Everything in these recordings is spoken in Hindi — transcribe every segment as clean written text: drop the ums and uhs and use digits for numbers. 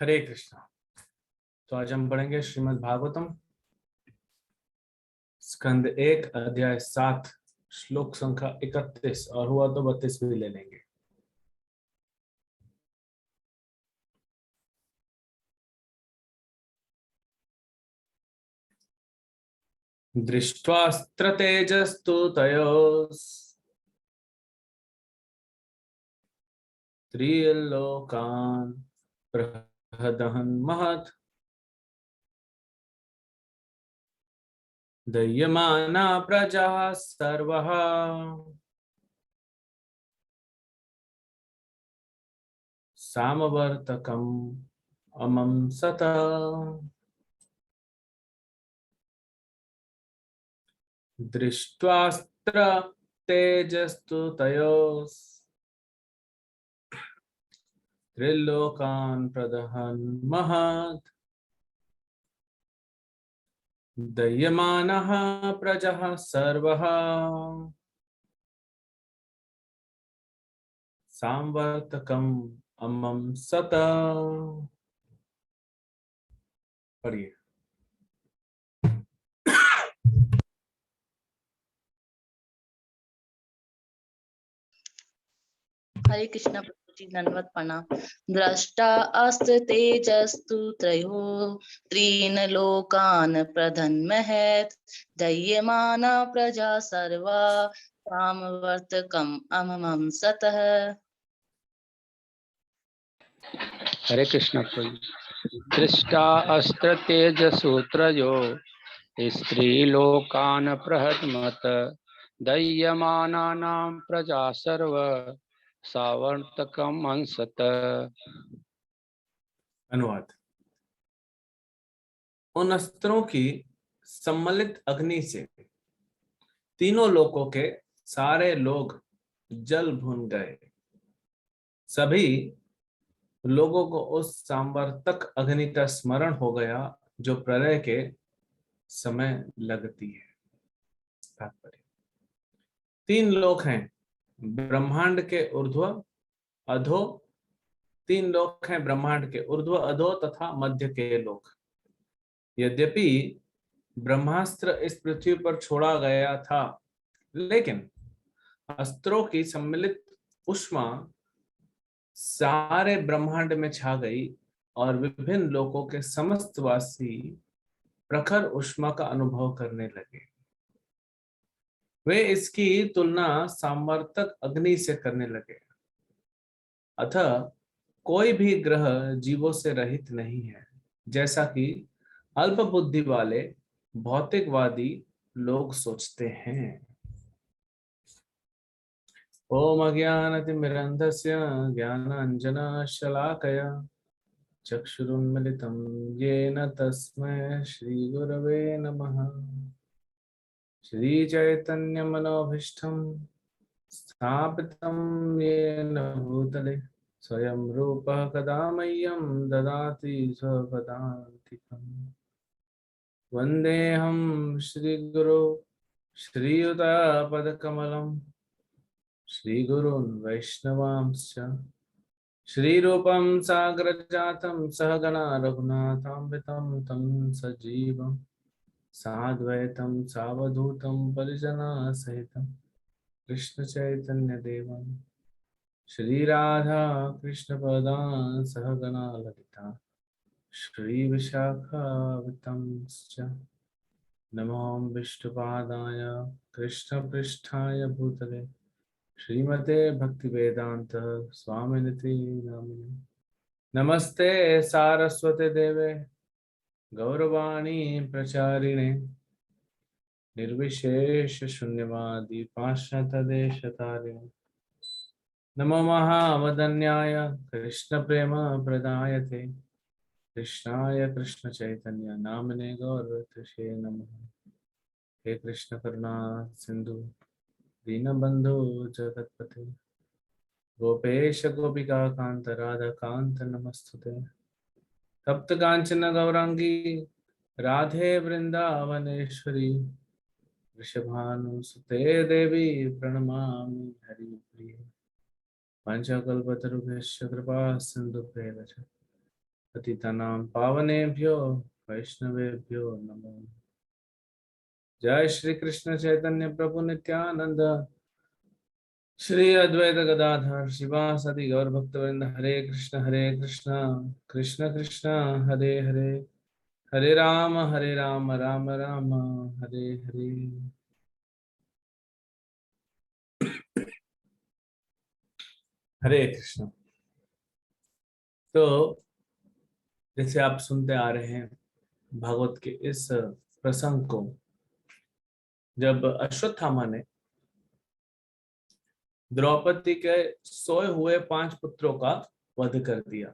हरे कृष्णा। तो आज हम पढ़ेंगे श्रीमद् भागवतम स्कंद 1 अध्याय 7 श्लोक संख्या 31 और हुआ तो 32 भी ले लेंगे। दृष्ट्वास्त्र तेजस्तु त्रिलोकान् प्रहदहन् महत् दह्यमाना प्रजा सर्वः सामवर्तकम् अमं सत। दृष्ट्वास्त्र तेजस्तु त्रिलोकान् प्रदहन् महत् दह्यमानः प्रजः सर्वः सांवर्तकम् अमं सत। पढ़िए। हरे कृष्णा प्रभु जी, दंडवत प्रणाम। दृष्टा अस्त्र तेजस्तु त्रयो त्रीन लोकान प्रधन्महेत् दह्यमाना प्रजा सर्वा सामवर्तकम् अममं सतः। हरे कृष्ण प्रभु। दृष्टा अस्त्र तेजसूत्रयो स्त्रीलोकान् प्रहतमत दह्यमानानां प्रजा सर्व सावर्तकम् अंसत। अनुवाद। उन अस्त्रों की सम्मिलित अग्नि से तीनों लोकों के सारे लोग जल भून गए। सभी लोगों को उस सांवर्तक अग्नि का स्मरण हो गया जो प्रलय के समय लगती है। तात्पर्य, तीन लोक हैं ब्रह्मांड के ऊर्ध्व अधो। तीन लोक हैं ब्रह्मांड के ऊर्ध्व अधो तथा मध्य के लोक। यद्यपि ब्रह्मास्त्र इस पृथ्वी पर छोड़ा गया था, लेकिन अस्त्रों की सम्मिलित उष्मा सारे ब्रह्मांड में छा गई और विभिन्न लोकों के समस्त वासी प्रखर उष्मा का अनुभव करने लगे। वे इसकी तुलना सांवर्तक अग्नि से करने लगे। अतः कोई भी ग्रह जीवों से रहित नहीं है, जैसा कि अल्प बुद्धि वाले भौतिकवादी लोग सोचते हैं। ओम अज्ञानतिमिरन्धस्य ज्ञानाञ्जनशलाकया चक्षुरुन्मिलितं येन तस्मै श्रीगुरवे नमः। श्रीचैतन्यमनोभीष्टं स्थापितं येन भूतले स्वयं रूपः कदा मह्यं ददाति स्वपदान्तिकम्। वन्देऽहं श्रीगुरो श्रीयुतापदकमलं श्रीगुरून् वैष्णवांश्च श्रीरूपं साग्रजातं सहगणा रघुनाथान्वितं तं सजीवं साद्वैतं सावधूतं परिजनसहितं कृष्णचैतन्यदेवं श्रीराधा कृष्णपदान् सहगणा ललिता श्रीविशाखावितंश्च नमो विष्णुपादाय कृष्णपृष्ठाय भूतले श्रीमते भक्तिवेदांत स्वामिनिति नामिने। नमस्ते सारस्वते देवे गौरवाणी प्रचारिणे निर्विशेष शून्यवादी पाश्चात्यदेशतारिणे। नमो महावदन्याय कृष्ण प्रेम प्रदायते कृष्णाय कृष्ण चैतन्य नामने गौरवतिषे नमः। हे कृष्ण करुणा सिंधु दीनबंधु जगतपते गोपेश गोपिका कांत राधा कांत नमस्तुते। तप्त कांचन गौरांगी राधे वृंदावनेश्वरी वृषभानुसुते देवी प्रणमामि हरिप्रिये पंचकल्पतरुभ्यश्च कृपा सिन्धुभ्येव च पतितानां पावनेभ्यो वैष्णवेभ्यो नमो। जय श्री कृष्ण चैतन्य प्रभु नित्यानंद श्री अद्वैत गदाधर शिवासदि गौर भक्तवृंद। हरे कृष्ण कृष्ण कृष्ण हरे हरे, हरे राम राम राम हरे हरे। हरे कृष्ण। तो जैसे आप सुनते आ रहे हैं भागवत के इस प्रसंग को, जब अश्वत्थामा ने द्रौपदी के सोए हुए 5 पुत्रों का वध कर दिया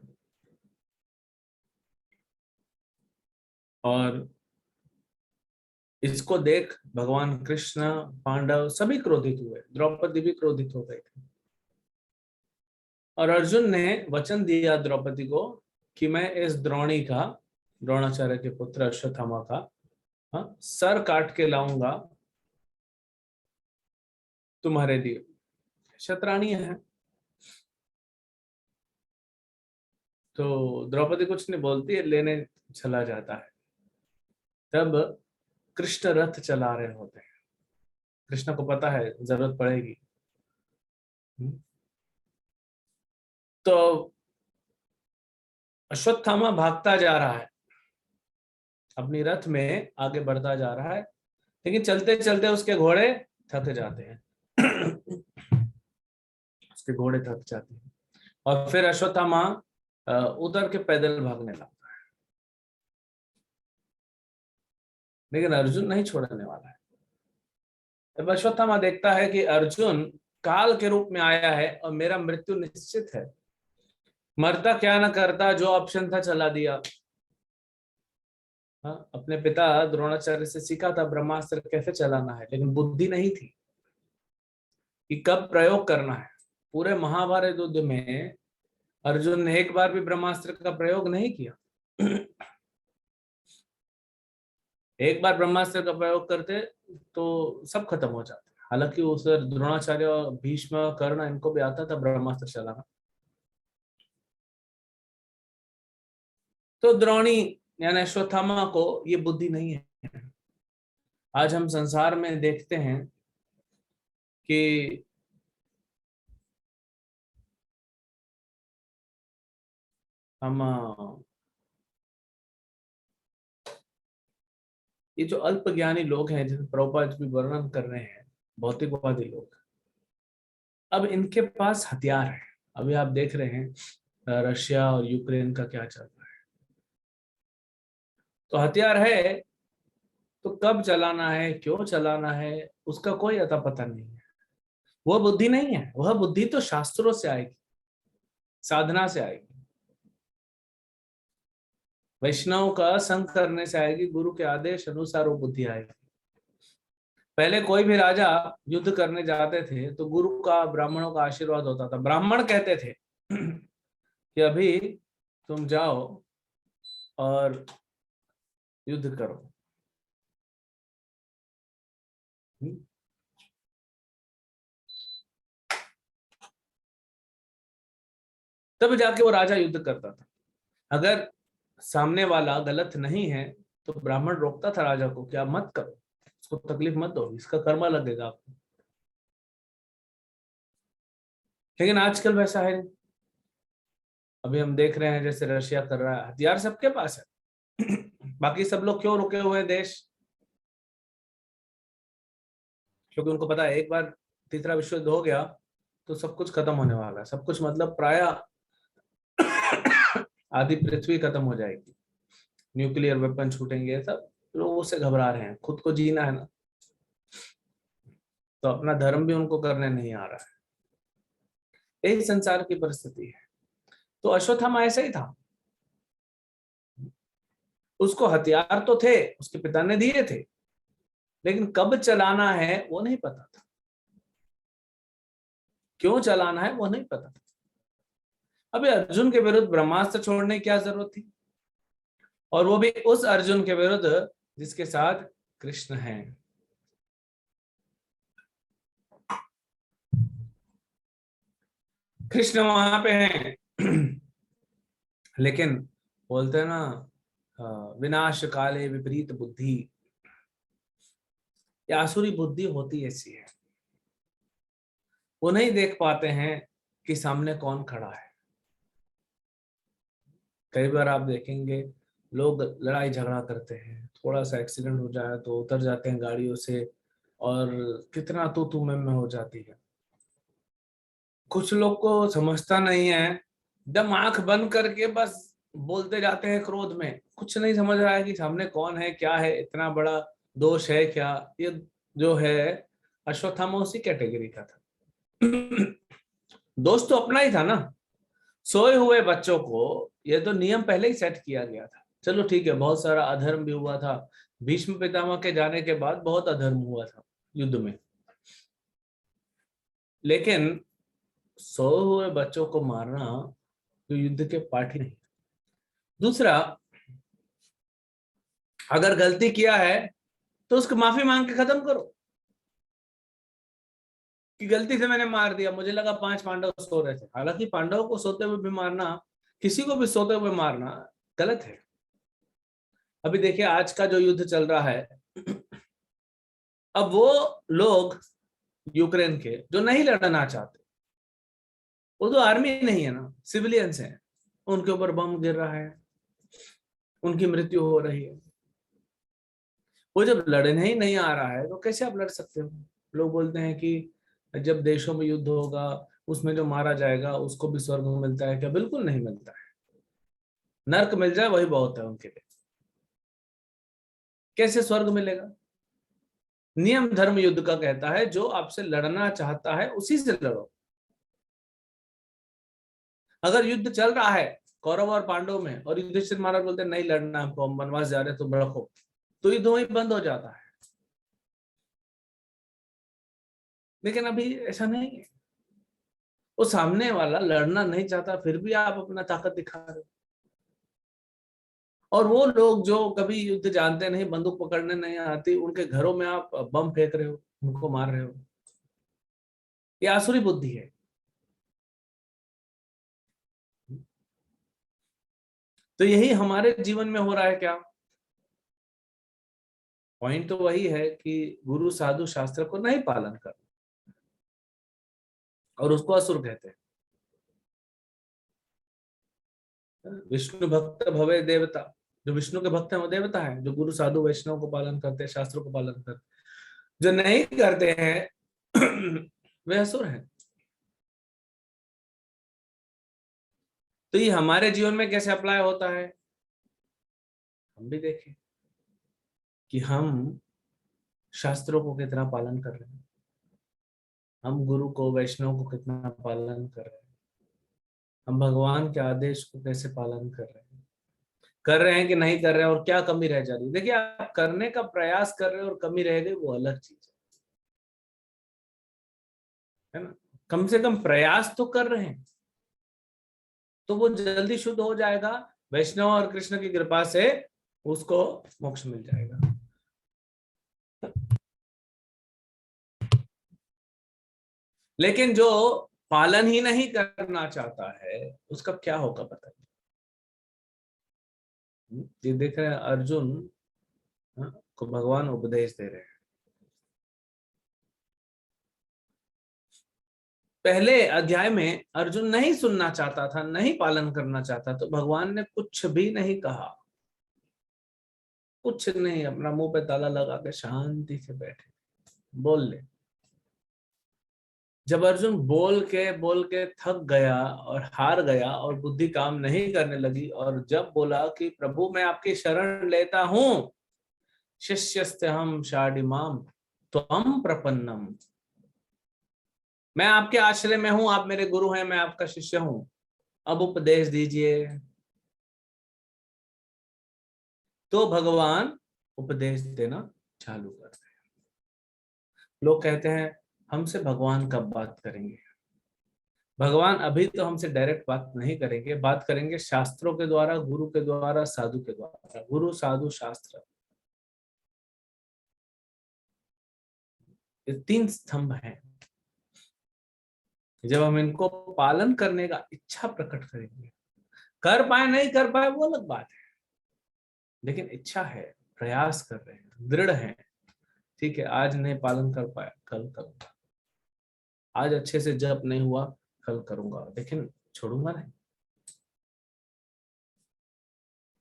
और इसको देख भगवान कृष्ण, पांडव सभी क्रोधित हुए, द्रौपदी भी क्रोधित हो गई थी। और अर्जुन ने वचन दिया द्रौपदी को कि मैं इस द्रोणी का, द्रोणाचार्य के पुत्र अश्वत्थामा का सर काट के लाऊंगा तुम्हारे लिए। शतरानी है। तो द्रौपदी कुछ नहीं बोलती है, लेने चला जाता है। तब कृष्ण रथ चला रहे होते हैं। कृष्ण को पता है जरूरत पड़ेगी। तो अश्वत्थामा भागता जा रहा है, अपनी रथ में आगे बढ़ता जा रहा है, लेकिन चलते चलते उसके घोड़े थक जाते हैं। उसके घोड़े थक जाते हैं और फिर अश्वत्थामा उतर के पैदल भागने लगता है। लेकिन अर्जुन नहीं छोड़ने वाला है। तब अश्वत्थामा देखता है कि अर्जुन काल के रूप में आया है और मेरा मृत्यु निश्चित है। मरता क्या न करता, जो ऑप्शन था चला दिया। हाँ, अपने पिता द्रोणाचार्य से सीखा था ब्रह्मास्त्र कैसे चलाना है, लेकिन बुद्धि नहीं थी कि कब प्रयोग करना है। पूरे महाभारत युद्ध में अर्जुन ने एक बार भी ब्रह्मास्त्र का प्रयोग नहीं किया। एक बार ब्रह्मास्त्र का प्रयोग करते तो सब खत्म हो जाते। हालांकि उस द्रोणाचार्य, भीष्म, कर्ण इनको भी आता था ब्रह्मास्त्र चलाना। तो द्रोणी यानी अश्वत्थामा को ये बुद्धि नहीं है। आज हम संसार में देखते हैं कि हम ये जो अल्पज्ञानी लोग हैं, जिसे प्रभुपाद भी वर्णन कर रहे हैं, भौतिकवादी लोग, अब इनके पास हथियार है। अभी आप देख रहे हैं रशिया और यूक्रेन का क्या चल रहा है। तो हथियार है, तो कब चलाना है, क्यों चलाना है, उसका कोई अता पता नहीं है। वह बुद्धि नहीं है। वह बुद्धि तो शास्त्रों से आएगी, साधना से आएगी, वैष्णव का संग करने से आएगी, गुरु के आदेश अनुसार वो बुद्धि आएगी। पहले कोई भी राजा युद्ध करने जाते थे तो गुरु का, ब्राह्मणों का आशीर्वाद होता था। ब्राह्मण कहते थे कि अभी तुम जाओ और युद्ध करो। तब जाके वो राजा युद्ध करता था। अगर सामने वाला गलत नहीं है तो ब्राह्मण रोकता था राजा को कि आप मत करो, इसको तकलीफ मत दो, इसका कर्मा लगेगा आपको। लेकिन आजकल वैसा है। अभी हम देख रहे हैं जैसे रशिया कर रहा है, हथियार सबके पास है। बाकी सब लोग क्यों रुके हुए हैं देश? क्योंकि उनको पता है एक बार तीसरा विश्व युद्ध हो गया तो सब कुछ खत्म होने वाला है। सब कुछ मतलब प्राय आधी पृथ्वी खत्म हो जाएगी, न्यूक्लियर वेपन छूटेंगे। सब लोग उससे घबरा रहे हैं। खुद को जीना है ना, तो अपना धर्म भी उनको करने नहीं आ रहा है। यही संसार की परिस्थिति है। तो अश्वत्थामा ऐसा ही था। उसको हथियार तो थे, उसके पिता ने दिए थे, लेकिन कब चलाना है वो नहीं पता था, क्यों चलाना है वो नहीं पता था। अबे अर्जुन के विरुद्ध ब्रह्मास्त्र छोड़ने की क्या जरूरत थी? और वो भी उस अर्जुन के विरुद्ध जिसके साथ कृष्ण हैं। कृष्ण वहां पे हैं लेकिन बोलते हैं ना, विनाश काले विपरीत बुद्धि, या आसुरी बुद्धि होती ऐसी है, वो नहीं देख पाते हैं कि सामने कौन खड़ा है। कई बार आप देखेंगे लोग लड़ाई झगड़ा करते हैं, थोड़ा सा एक्सीडेंट हो जाए तो उतर जाते हैं गाड़ियों से और कितना तू में हो जाती है। कुछ लोग को समझता नहीं है, एकदम आंख बंद करके बस बोलते जाते हैं क्रोध में, कुछ नहीं समझ रहा है कि सामने कौन है, क्या है, इतना बड़ा दोष है क्या। ये जो है अश्वत्थामा उसी कैटेगरी का था। दोष तो अपना ही था ना, सोए हुए बच्चों को, ये तो नियम पहले ही सेट किया गया था। चलो ठीक है, बहुत सारा अधर्म भी हुआ था, भीष्म पितामह के जाने के बाद बहुत अधर्म हुआ था युद्ध में, लेकिन सोए हुए बच्चों को मारना जो युद्ध के पार्ट ही नहीं। दूसरा, अगर गलती किया है तो उसको माफी मांग के खत्म करो कि गलती से मैंने मार दिया, मुझे लगा 5 पांडव सो रहे थे। हालांकि पांडवों को सोते हुए भी मारना, किसी को भी सोते हुए मारना गलत है। अभी देखिए आज का जो युद्ध चल रहा है, अब वो लोग यूक्रेन के जो नहीं लड़ना चाहते, वो तो आर्मी नहीं है ना, सिविलियंस हैं, उनके ऊपर बम गिर रहा है, उनकी मृत्यु हो रही है। वो जब लड़ने ही नहीं आ रहा है तो कैसे आप लड़ सकते हो। लोग बोलते हैं कि जब देशों में युद्ध होगा उसमें जो मारा जाएगा उसको भी स्वर्ग मिलता है क्या? बिल्कुल नहीं मिलता है, नर्क मिल जाए वही बहुत है उनके लिए। कैसे स्वर्ग मिलेगा? नियम धर्म युद्ध का कहता है जो आपसे लड़ना चाहता है उसी से लड़ो। अगर युद्ध चल रहा है कौरव और पांडव में और युधिष्ठिर महाराज बोलते हैं नहीं लड़ना, हमको हम वनवास जा रहे हैं, तुम रखो, तो युद्ध वहीं बंद हो जाता है। लेकिन अभी ऐसा नहीं है, वो सामने वाला लड़ना नहीं चाहता फिर भी आप अपना ताकत दिखा रहे हो। और वो लोग जो कभी युद्ध जानते नहीं, बंदूक पकड़ने नहीं आती, उनके घरों में आप बम फेंक रहे हो, उनको मार रहे हो। ये आसुरी बुद्धि है। तो यही हमारे जीवन में हो रहा है क्या? पॉइंट तो वही है कि गुरु साधु शास्त्र को नहीं पालन कर, और उसको असुर कहते हैं। विष्णु भक्त भवे देवता, जो विष्णु के भक्त हैं वो देवता है, जो गुरु साधु वैष्णव को पालन करते हैं, शास्त्रों को पालन करते हैं। जो नहीं करते हैं वे असुर हैं। तो ये हमारे जीवन में कैसे अप्लाई होता है, हम भी देखें कि हम शास्त्रों को कितना पालन कर रहे हैं, हम गुरु को वैष्णव को कितना पालन कर रहे हैं, हम भगवान के आदेश को कैसे पालन कर रहे हैं कि नहीं कर रहे हैं, और क्या कमी रह जा रही है। देखिए आप करने का प्रयास कर रहे हो और कमी रह गई वो अलग चीज है ना। कम से कम प्रयास तो कर रहे हैं, तो वो जल्दी शुद्ध हो जाएगा, वैष्णव और कृष्ण की कृपा से उसको मोक्ष मिल जाएगा। लेकिन जो पालन ही नहीं करना चाहता है उसका क्या होगा पता नहीं। ये देख रहे हैं अर्जुन को भगवान उपदेश दे रहे हैं। पहले अध्याय में अर्जुन नहीं सुनना चाहता था, नहीं पालन करना चाहता, तो भगवान ने कुछ भी नहीं कहा, कुछ नहीं, अपना मुंह पे ताला लगा के शांति से बैठे, बोल ले। जब अर्जुन बोल के थक गया और हार गया और बुद्धि काम नहीं करने लगी, और जब बोला कि प्रभु मैं आपकी शरण लेता हूं, शिष्यस्ते हम शाडिमाम त्वं प्रपन्नम, मैं आपके आश्रय में हूं, आप मेरे गुरु हैं, मैं आपका शिष्य हूं, अब उपदेश दीजिए। तो भगवान उपदेश देना चालू करते हैं। लोग कहते हैं हमसे भगवान कब बात करेंगे, भगवान अभी तो हमसे डायरेक्ट बात नहीं करेंगे, बात करेंगे शास्त्रों के द्वारा, गुरु के द्वारा, साधु के द्वारा। गुरु, साधु, शास्त्र, ये 3 स्तंभ हैं। जब हम इनको पालन करने का इच्छा प्रकट करेंगे, कर पाए नहीं कर पाए वो अलग बात है, लेकिन इच्छा है, प्रयास कर रहे हैं, दृढ़ हैं, ठीक है, आज नहीं पालन कर पाया कल करूंगा, आज अच्छे से जप नहीं हुआ कल करूंगा, लेकिन छोड़ूंगा नहीं,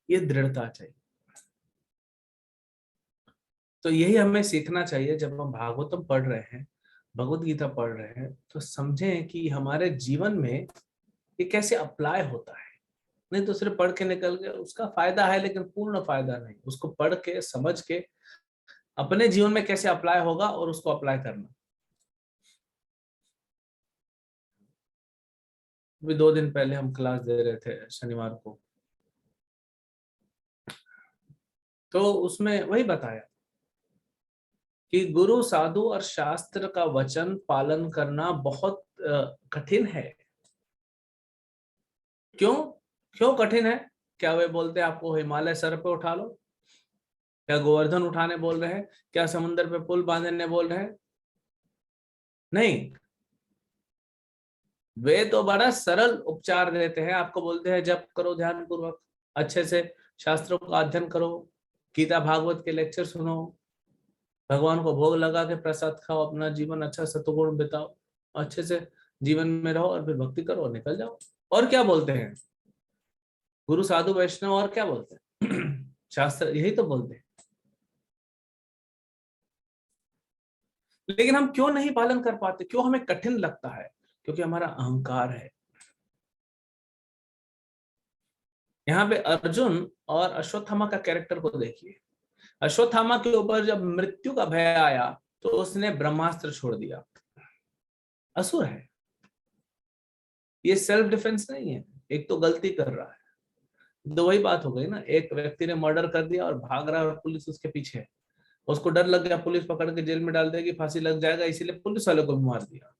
ये दृढ़ता चाहिए। तो यही हमें सीखना चाहिए। जब हम भागवतम पढ़ रहे हैं, भगवत गीता पढ़ रहे हैं, तो समझें कि हमारे जीवन में ये कैसे अप्लाई होता है। नहीं तो सिर्फ पढ़ के निकल गए, उसका फायदा है लेकिन पूर्ण फायदा नहीं। उसको पढ़ के समझ के अपने जीवन में कैसे अप्लाई होगा और उसको अप्लाई करना। अभी 2 दिन पहले हम क्लास दे रहे थे शनिवार को, तो उसमें वही बताया कि गुरु, साधु और शास्त्र का वचन पालन करना बहुत कठिन है। क्यों कठिन है? क्या वे बोलते हैं आपको हिमालय सर पे उठा लो? क्या गोवर्धन उठाने बोल रहे हैं? क्या समुद्र पे पुल बांधने बोल रहे हैं? नहीं, वे तो बड़ा सरल उपचार देते हैं। आपको बोलते हैं जप करो ध्यान पूर्वक, अच्छे से शास्त्रों का अध्ययन करो, गीता भागवत के लेक्चर सुनो, भगवान को भोग लगा के प्रसाद खाओ, अपना जीवन अच्छा सतुगुण बिताओ, अच्छे से जीवन में रहो और फिर भक्ति करो, निकल जाओ। और क्या बोलते हैं गुरु, साधु, वैष्णव? और क्या बोलते हैं? शास्त्र यही तो बोलते हैं। लेकिन हम क्यों नहीं पालन कर पाते? क्यों हमें कठिन लगता है? क्योंकि हमारा अहंकार है। यहाँ पे अर्जुन और अश्वत्थामा का कैरेक्टर को देखिए। अश्वत्थामा के ऊपर जब मृत्यु का भय आया तो उसने ब्रह्मास्त्र छोड़ दिया। असुर है, ये सेल्फ डिफेंस नहीं है, एक तो गलती कर रहा है। तो वही बात हो गई ना, एक व्यक्ति ने मर्डर कर दिया और भाग रहा है और पुलिस उसके पीछे है। उसको डर लग गया, पुलिस पकड़ के जेल में डाल देगी, फांसी लग जाएगा, इसीलिए पुलिस वाले को भी मार दिया,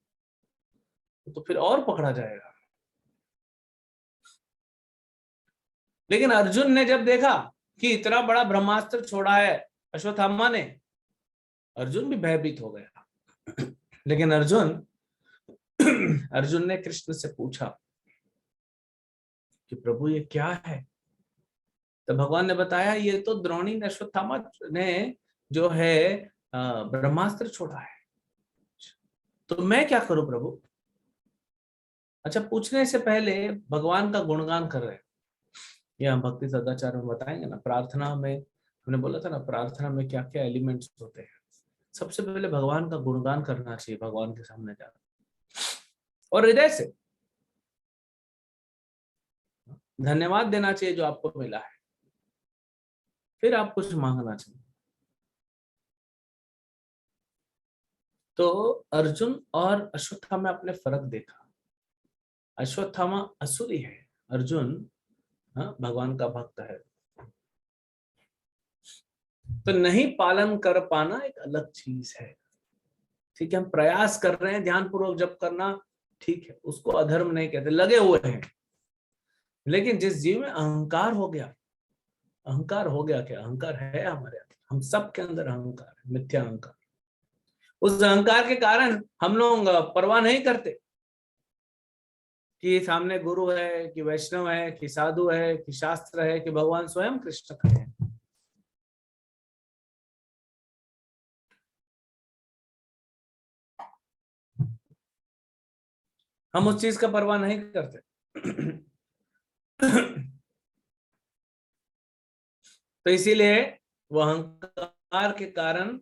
तो फिर और पकड़ा जाएगा। लेकिन अर्जुन ने जब देखा कि इतना बड़ा ब्रह्मास्त्र छोड़ा है अश्वत्थामा ने, अर्जुन भी भयभीत हो गया। लेकिन अर्जुन ने कृष्ण से पूछा कि प्रभु ये क्या है? तो भगवान ने बताया ये तो द्रोणी ने, अश्वत्थामा ने जो है ब्रह्मास्त्र छोड़ा है, तो मैं क्या करूं प्रभु? अच्छा, पूछने से पहले भगवान का गुणगान कर रहे हैं। ये हम भक्ति सदाचार में बताएंगे ना। प्रार्थना में हमने बोला था ना, प्रार्थना में क्या क्या एलिमेंट्स होते हैं। सबसे पहले भगवान का गुणगान करना चाहिए, भगवान के सामने जाकर और हृदय से धन्यवाद देना चाहिए जो आपको मिला है, फिर आप कुछ मांगना चाहिए। तो अर्जुन और अश्वत्थामा अपने फर्क देखा। अश्वत्थामा असुरी है, अर्जुन भगवान का भक्त है। तो नहीं पालन कर पाना एक अलग चीज है। ठीक है, हम प्रयास कर रहे हैं ध्यान पूर्वक जप करना, ठीक है, उसको अधर्म नहीं कहते, लगे हुए हैं। लेकिन जिस जीव में अहंकार हो गया, अहंकार हो गया, क्या अहंकार है हमारे अंदर? हम सब के अंदर अहंकार है, मिथ्या अहंकार। उस अहंकार के कारण हम लोग परवाह नहीं करते कि सामने गुरु है, कि वैष्णव है, कि साधु है, कि शास्त्र है, कि भगवान स्वयं कृष्ण है। हम उस चीज का परवाह नहीं करते। तो इसीलिए वो अहंकार के कारण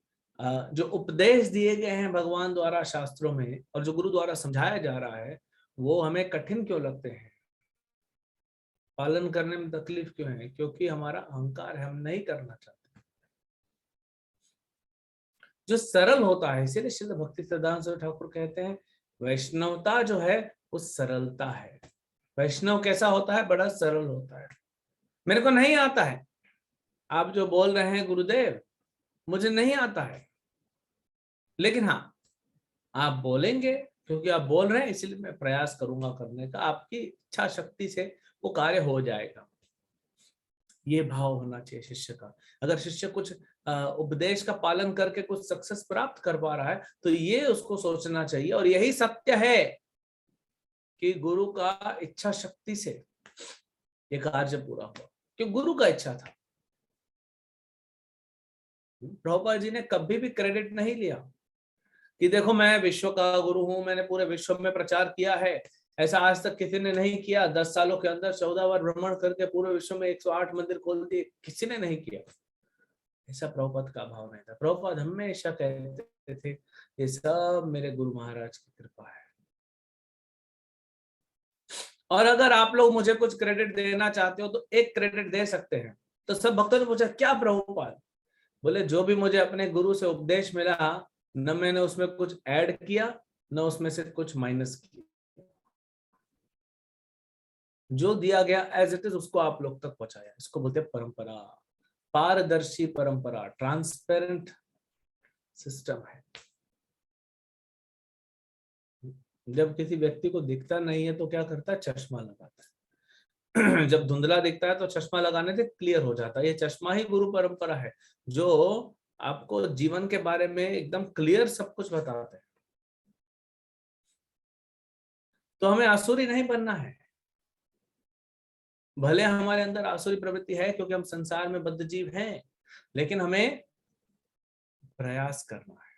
जो उपदेश दिए गए हैं भगवान द्वारा शास्त्रों में और जो गुरु द्वारा समझाया जा रहा है, वो हमें कठिन क्यों लगते हैं, पालन करने में तकलीफ क्यों है? क्योंकि हमारा अहंकार है, हम नहीं करना चाहते। जो सरल होता है, इसीलिए श्रील भक्ति सिद्धांत स्वामी ठाकुर कहते हैं वैष्णवता जो है वो सरलता है। वैष्णव कैसा होता है? बड़ा सरल होता है। मेरे को नहीं आता है, आप जो बोल रहे हैं गुरुदेव, मुझे नहीं आता है, लेकिन हाँ, आप बोलेंगे क्योंकि आप बोल रहे हैं इसलिए मैं प्रयास करूंगा करने का, आपकी इच्छा शक्ति से वो कार्य हो जाएगा। ये भाव होना चाहिए शिष्य का। अगर शिष्य कुछ उपदेश का पालन करके कुछ सक्सेस प्राप्त कर पा रहा है तो ये उसको सोचना चाहिए, और यही सत्य है कि गुरु का इच्छा शक्ति से ये कार्य पूरा हुआ, क्योंकि गुरु का इच्छा था। प्रभुपाद जी ने कभी भी क्रेडिट नहीं लिया कि देखो मैं विश्व का गुरु हूं, मैंने पूरे विश्व में प्रचार किया है, ऐसा आज तक किसी ने नहीं किया। 10 सालों के अंदर 14 बार भ्रमण करके पूरे विश्व में 108 मंदिर खोल दिए, किसी ने नहीं किया। ऐसा प्रभुपाद का भाव नहीं था। प्रभुपाद हमेशा कहते थे ये सब मेरे गुरु महाराज की कृपा है। और अगर आप लोग मुझे कुछ क्रेडिट देना चाहते हो तो एक क्रेडिट दे सकते हैं। तो सब भक्तों ने पूछा क्या प्रभुपाद? बोले जो भी मुझे अपने गुरु से उपदेश मिला, न मैंने उसमें कुछ ऐड किया न उसमें से कुछ माइनस किया, जो दिया गया एज इट इज उसको आप लोग तक पहुंचाया। इसको बोलते हैं परंपरा, पारदर्शी परंपरा, ट्रांसपेरेंट सिस्टम है। जब किसी व्यक्ति को दिखता नहीं है तो क्या करता है? चश्मा लगाता है। जब धुंधला दिखता है तो चश्मा लगाने से क्लियर हो जाता है। ये चश्मा ही गुरु परंपरा है जो आपको जीवन के बारे में एकदम क्लियर सब कुछ बताते हैं। तो हमें आसुरी नहीं बनना है। भले हमारे अंदर आसुरी प्रवृत्ति है क्योंकि हम संसार में बद्ध जीव हैं, लेकिन हमें प्रयास करना है,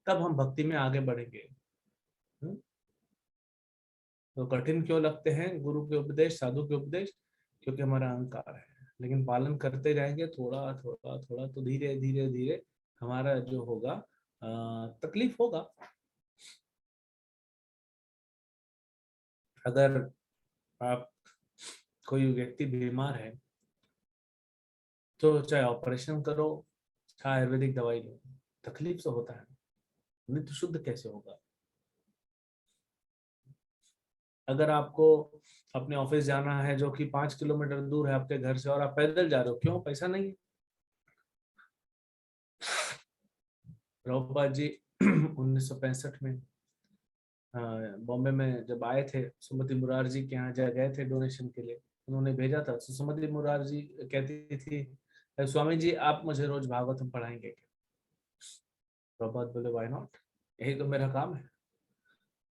तब हम भक्ति में आगे बढ़ेंगे। तो कठिन क्यों लगते हैं गुरु के उपदेश, साधु के उपदेश? क्योंकि हमारा अहंकार है। लेकिन पालन करते जाएंगे थोड़ा थोड़ा थोड़ा तो धीरे धीरे धीरे हमारा जो होगा तकलीफ होगा। अगर आप कोई व्यक्ति बीमार है तो चाहे ऑपरेशन करो चाहे आयुर्वेदिक दवाई लो, तकलीफ तो होता है, नहीं तो शुद्ध कैसे होगा? अगर आपको अपने ऑफिस जाना है जो कि 5 किलोमीटर दूर है आपके घर से और आप पैदल जा रहे हो, क्यों? पैसा नहीं है। प्रभुपाद जी 1965 में बॉम्बे में जब आए थे, सुमति मुरारजी के यहाँ गए थे डोनेशन के लिए, उन्होंने भेजा था। तो सुमति मुरारजी कहती थी स्वामी जी आप मुझे रोज भागवतम पढ़ाएंगे क्या? प्रभुपाद बोले व्हाई नॉट, यही तो मेरा काम है।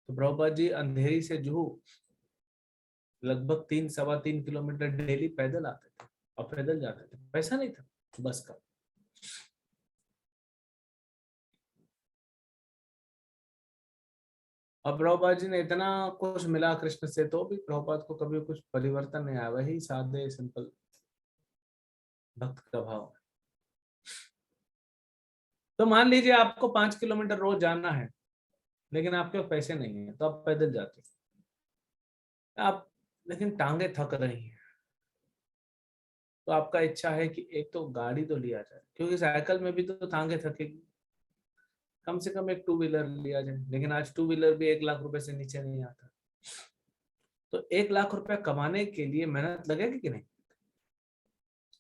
तो प्रभुपाद जी अंधेरी से जुहू लगभग 3-3.25 किलोमीटर डेली पैदल आते थे और पैदल जाते थे। पैसा नहीं था बस का। अब प्रभुपाद जी ने इतना कुछ मिला कृष्ण से तो भी प्रभुपाद को कभी कुछ परिवर्तन नहीं आया, वही सादे सिंपल भक्त का भाव। तो मान लीजिए आपको 5 किलोमीटर रोज जाना है लेकिन आपके पास पैसे नहीं है तो आप पैदल जाते आप, लेकिन टांगे थक रही हैं तो आपका इच्छा है कि एक तो गाड़ी तो लिया जाए, क्योंकि साइकिल में भी तो टांगे थकेगी, कम से कम एक 2 व्हीलर लिया जाए। लेकिन आज 2 व्हीलर भी 1 लाख रुपए से नीचे नहीं आता। तो 1 लाख रुपए कमाने के लिए मेहनत लगेगी कि नहीं?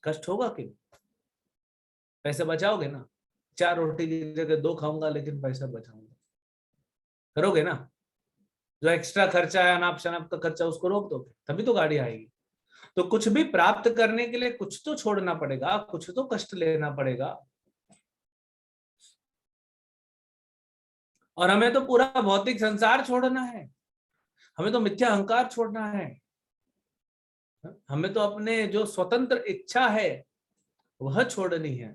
कष्ट होगा कि नहीं? पैसे बचाओगे ना? 4 रोटी की जगह 2 खाऊंगा लेकिन पैसा बचाऊंगा, करोगे ना? जो एक्स्ट्रा खर्चा है अनाप शनाप का खर्चा उसको रोक दोगे, तभी तो गाड़ी आएगी। तो कुछ भी प्राप्त करने के लिए कुछ तो छोड़ना पड़ेगा, कुछ तो कष्ट लेना पड़ेगा। और हमें तो पूरा भौतिक संसार छोड़ना है, हमें तो मिथ्या अहंकार छोड़ना है, हमें तो अपने जो स्वतंत्र इच्छा है वह छोड़नी है।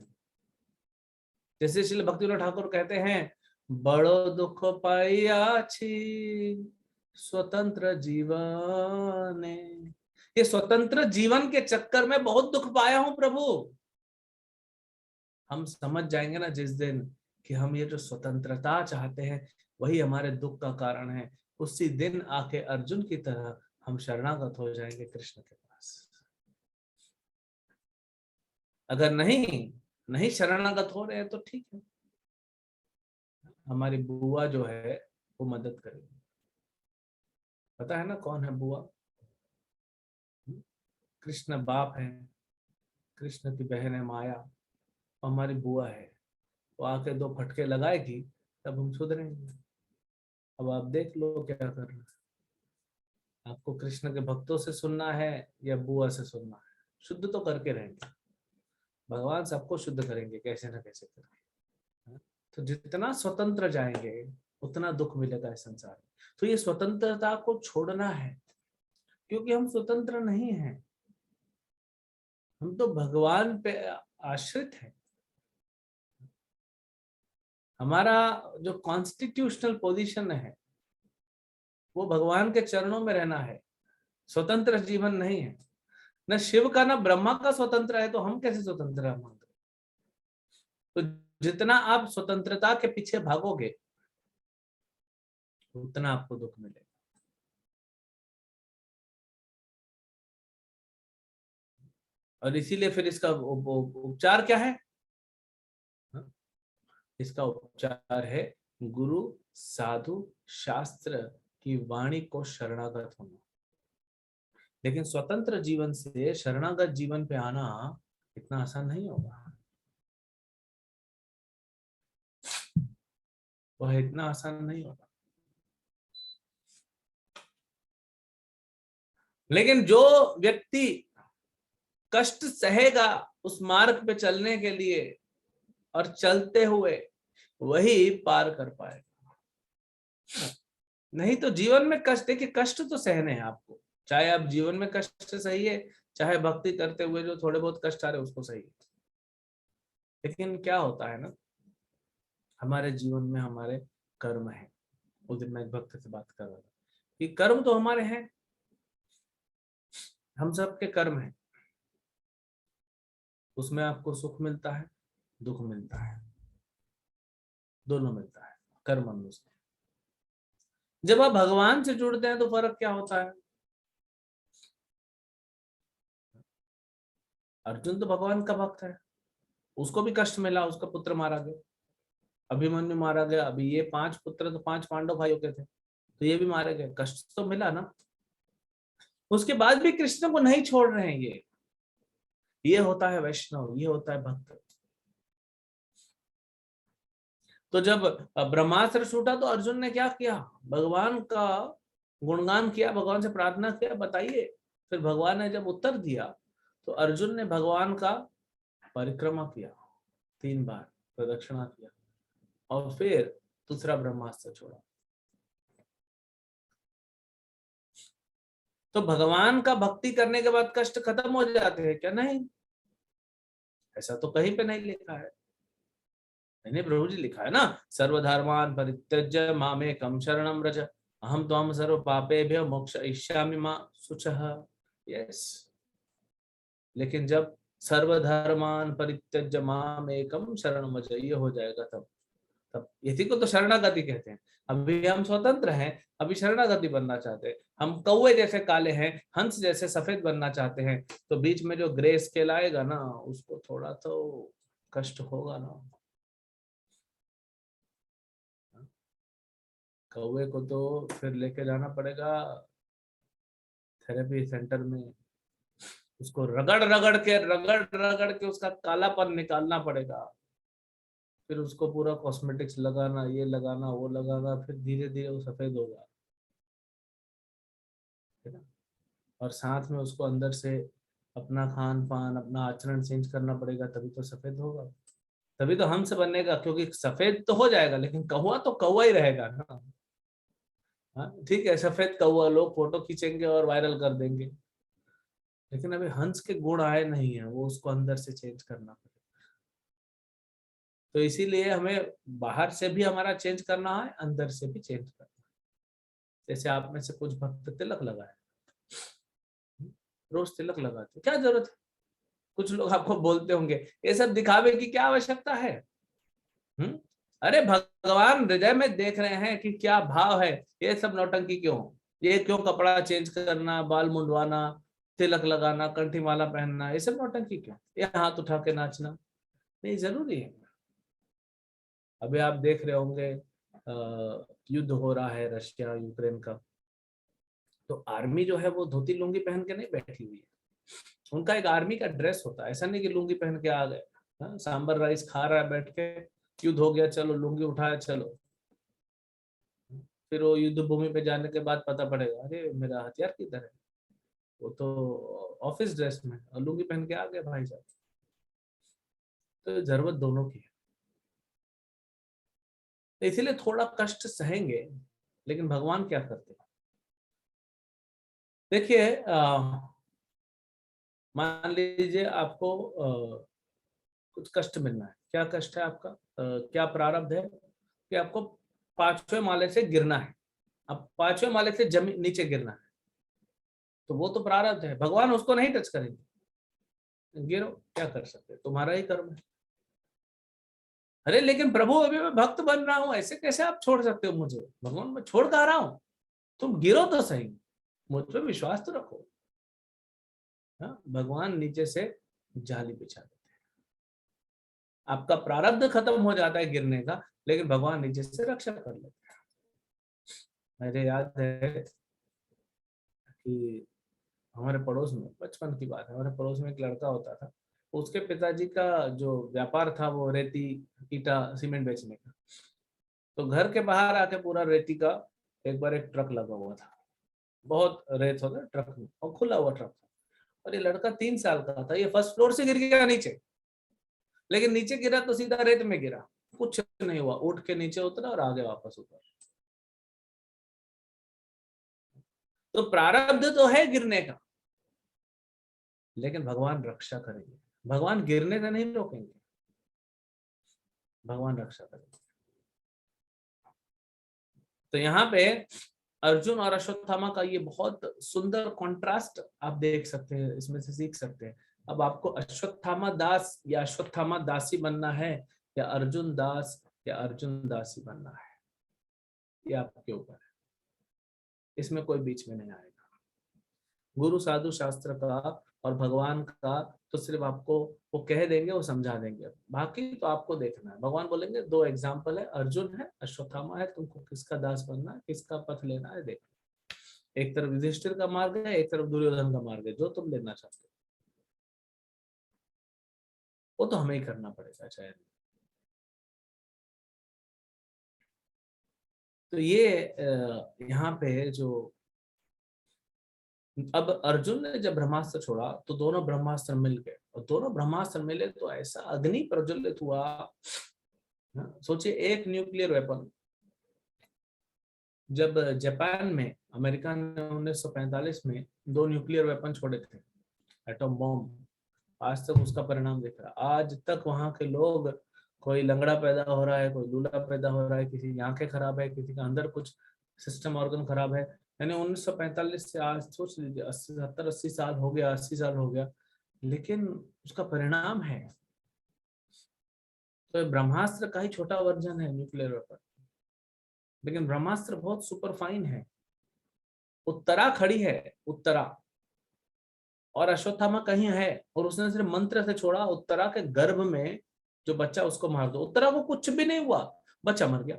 जैसे श्री भक्तिविनोद ठाकुर कहते हैं, बड़ो दुख पाइया छी स्वतंत्र जीवन। ये स्वतंत्र जीवन के चक्कर में बहुत दुख पाया हूं प्रभु। हम समझ जाएंगे ना जिस दिन कि हम ये जो स्वतंत्रता चाहते हैं वही हमारे दुख का कारण है, उसी दिन आके अर्जुन की तरह हम शरणागत हो जाएंगे कृष्ण के पास। अगर नहीं शरणागत हो रहे हैं तो ठीक है, हमारी बुआ जो है वो मदद करेगी। पता है ना कौन है बुआ? कृष्ण बाप है, कृष्ण की बहन है माया, और हमारी बुआ है। वो आके 2 फटके लगाएगी तब हम सुधरेंगे। अब आप देख लो क्या करना है, आपको कृष्ण के भक्तों से सुनना है या बुआ से सुनना है। शुद्ध तो करके रहेंगे, भगवान सबको शुद्ध करेंगे कैसे ना कैसे करके। तो जितना स्वतंत्र जाएंगे उतना दुख मिलेगा इस संसार में। तो ये स्वतंत्रता को छोड़ना है, क्योंकि हम स्वतंत्र नहीं हैं, हम तो भगवान पे आश्रित हैं। हमारा जो कॉन्स्टिट्यूशनल पोजीशन है वो भगवान के चरणों में रहना है, स्वतंत्र जीवन नहीं है। न शिव का न ब्रह्मा का स्वतंत्र है, तो हम कैसे स्वतंत्र हैं? तो जितना आप स्वतंत्रता के पीछे भागोगे उतना आपको दुख मिलेगा। और इसीलिए फिर इसका उपचार क्या है? इसका उपचार है गुरु साधु शास्त्र की वाणी को शरणागत होना। लेकिन स्वतंत्र जीवन से शरणागत जीवन पे आना इतना आसान नहीं होगा, वह इतना आसान नहीं होगा। लेकिन जो व्यक्ति कष्ट सहेगा उस मार्ग पे चलने के लिए और चलते हुए, वही पार कर पाएगा। नहीं तो जीवन में कष्ट, देखिए कष्ट तो सहने हैं आपको, चाहे आप जीवन में कष्ट सहिए, चाहे भक्ति करते हुए जो थोड़े बहुत कष्ट आ रहे उसको सहिए। लेकिन क्या होता है ना, हमारे जीवन में हमारे कर्म है। उस दिन मैं एक भक्त से बात कर रहा था कि कर्म तो हमारे हैं, हम सबके कर्म हैं, उसमें आपको सुख मिलता है, दुख मिलता है, दोनों मिलता है कर्म अनुसार। जब आप भगवान से जुड़ते हैं तो फर्क क्या होता है? अर्जुन तो भगवान का भक्त है, उसको भी कष्ट मिला, उसका पुत्र मारा गया, अभिमन्यु मारा गया। अभी ये 5 पुत्र तो 5 पांडव भाइयों के थे, तो ये भी मारे गए, कष्ट तो मिला ना। उसके बाद भी कृष्ण को नहीं छोड़ रहे हैं। ये होता है वैष्णव, ये होता है भक्त। तो जब ब्रह्मास्त्र छूटा तो अर्जुन ने क्या किया? भगवान का गुणगान किया, भगवान से प्रार्थना किया, बताइए। फिर भगवान ने जब उत्तर दिया तो अर्जुन ने भगवान का परिक्रमा किया, 3 बार प्रदक्षिणा किया, और फिर दूसरा ब्रह्मास्त्र छोड़ा। तो भगवान का भक्ति करने के बाद कष्ट खत्म हो जाते हैं क्या? नहीं, ऐसा तो कहीं पे नहीं लिखा है। मैंने प्रभु जी लिखा है ना, सर्वधर्मान परित्यज्य मामेकं शरणं व्रज अहम त्वां सर्व पापेभ्यो मोक्षयिष्यामि मा शुचः। यस, लेकिन जब सर्वधर्मान परित्यज्य मामेकं शरणं व्रज ये हो जाएगा तब इसी को तो शरणागति कहते हैं। अभी हम स्वतंत्र हैं, अभी शरणागति बनना चाहते हैं। हम कौवे जैसे काले हैं, हंस जैसे सफेद बनना चाहते हैं, तो बीच में जो ग्रे स्केल आएगा ना, उसको थोड़ा तो कष्ट होगा ना। कौवे को तो फिर लेके जाना पड़ेगा थेरेपी सेंटर में, उसको रगड़ रगड़ के उसका कालापन निकालना पड़ेगा, फिर उसको पूरा कॉस्मेटिक्स लगाना, ये लगाना वो लगाना, फिर धीरे धीरे वो सफेद होगा, है ना। और साथ में उसको अंदर से अपना खान पान, अपना आचरण चेंज करना पड़ेगा, तभी तो सफेद होगा, तभी तो हमसे बनेगा। क्योंकि सफेद तो हो जाएगा लेकिन कौवा तो कौवा ही रहेगा ना। हाँ ठीक है, सफेद कौवा, लोग फोटो खींचेंगे और वायरल कर देंगे, लेकिन अभी हंस के गुण आए नहीं है, वो उसको अंदर से चेंज करना पड़ेगा। तो इसीलिए हमें बाहर से भी हमारा चेंज करना है, अंदर से भी चेंज करना है। जैसे आप में से कुछ भक्त तिलक लगाए, रोज तिलक लगाते, क्या जरूरत है? कुछ लोग आपको बोलते होंगे ये सब दिखावे की क्या आवश्यकता है? अरे भगवान हृदय में देख रहे हैं कि क्या भाव है, ये सब नौटंकी क्यों? ये क्यों कपड़ा चेंज करना, बाल मुंडवाना, तिलक लगाना, कंठी माला पहनना, ये सब नौटंकी क्यों? ये हाथ उठा के नाचना नहीं जरूरी है। अभी आप देख रहे होंगे युद्ध हो रहा है रशिया यूक्रेन का, तो आर्मी जो है वो धोती लुंगी पहन के नहीं बैठी हुई है, उनका एक आर्मी का ड्रेस होता है। ऐसा नहीं कि लुंगी पहन के आ गए, सांबर राइस खा रहा है बैठ के, युद्ध हो गया चलो लुंगी उठाया चलो। फिर वो युद्ध भूमि पे जाने के बाद पता पड़ेगा अरे मेरा हथियार किधर है, वो तो ऑफिस ड्रेस में और लुंगी पहन के आ गए भाई साहब। तो जरूरत दोनों की है, तो इसीलिए थोड़ा कष्ट सहेंगे। लेकिन भगवान क्या करते हैं, देखिए मान लीजिए आपको कुछ कष्ट मिलना है। क्या कष्ट है आपका, क्या प्रारब्ध है कि आपको 5वें माले से गिरना है। अब 5वें माले से जमीन नीचे गिरना है, तो वो तो प्रारब्ध है, भगवान उसको नहीं टच करेंगे। गिरो, क्या कर सकते, तुम्हारा ही कर्म है। अरे लेकिन प्रभु अभी मैं भक्त बन रहा हूं, ऐसे कैसे आप छोड़ सकते हो मुझे। भगवान मैं छोड़ कर रहा हूं, तुम गिरो तो सही, मुझ पर विश्वास तो रखो। हाँ, भगवान नीचे से जाली बिछा देते हैं। आपका प्रारब्ध खत्म हो जाता है गिरने का, लेकिन भगवान नीचे से रक्षा कर लेते हैं। मुझे याद है कि हमारे पड़ोस में, बचपन की बात है, हमारे पड़ोस में एक लड़का होता था। उसके पिताजी का जो व्यापार था वो रेती ईटा सीमेंट बेचने का। तो घर के बाहर आके पूरा रेती का एक बार एक ट्रक लगा हुआ था, बहुत रेत होता है ट्रक में, और खुला हुआ ट्रक था। और ये लड़का 3 साल का था, ये फर्स्ट फ्लोर से गिर गया नीचे। लेकिन नीचे गिरा तो सीधा रेत में गिरा, कुछ नहीं हुआ, उठ के नीचे उतरा और आगे वापस उतर। तो प्रारब्ध तो है गिरने का, लेकिन भगवान रक्षा करेंगे। भगवान गिरने से नहीं रोकेंगे, भगवान रक्षा करेंगे। तो यहाँ पे अर्जुन और अश्वत्थामा का ये बहुत सुंदर कॉन्ट्रास्ट आप देख सकते हैं, इसमें से सीख सकते हैं। अब आपको अश्वत्थामा दास या अश्वत्थामा दासी बनना है, या अर्जुन दास या अर्जुन दासी बनना है, ये आपके ऊपर है। इसमें कोई बीच में नहीं आएगा। गुरु साधु शास्त्र का और भगवान का तो सिर्फ आपको वो कह देंगे, वो समझा देंगे, बाकी तो आपको देखना है। भगवान बोलेंगे 2 एग्जाम्पल है, अर्जुन है, अश्वत्थामा है, तुमको किसका दास बनना है, किसका पथ लेना है देख। एक तरफ युधिष्ठिर का मार्ग है, एक तरफ दुर्योधन का मार्ग है, जो तुम लेना चाहते हो वो तो हमें ही करना पड़ेगा चाहे। तो ये यहाँ पे जो अब अर्जुन ने जब ब्रह्मास्त्र छोड़ा तो दोनों ब्रह्मास्त्र मिल गए, और दोनों ब्रह्मास्त्र मिले तो ऐसा अग्नि प्रज्वलित हुआ। सोचिए, एक न्यूक्लियर वेपन जब जापान में, अमेरिका ने 1945 में 2 न्यूक्लियर वेपन छोड़े थे, एटॉम बॉम्ब, आज तक उसका परिणाम दिख रहा। आज तक वहां के लोग, कोई लंगड़ा पैदा हो रहा है, कोई लूला पैदा हो रहा है, किसी की आंखें खराब है, किसी का अंदर कुछ सिस्टम ऑर्गन खराब है। यानी 1945 से आज सोच लीजिए 70-80 साल हो गया, 80 साल हो गया, लेकिन उसका परिणाम है। तो ब्रह्मास्त्र का ही छोटा वर्जन है न्यूक्लियर वेपन, लेकिन ब्रह्मास्त्र बहुत सुपर फाइन है। उत्तरा खड़ी है, उत्तरा, और अश्वत्थामा कहीं है, और उसने सिर्फ मंत्र से छोड़ा। उत्तरा के गर्भ में जो बच्चा, उसको मार दो। उत्तरा को कुछ भी नहीं हुआ, बच्चा मर गया।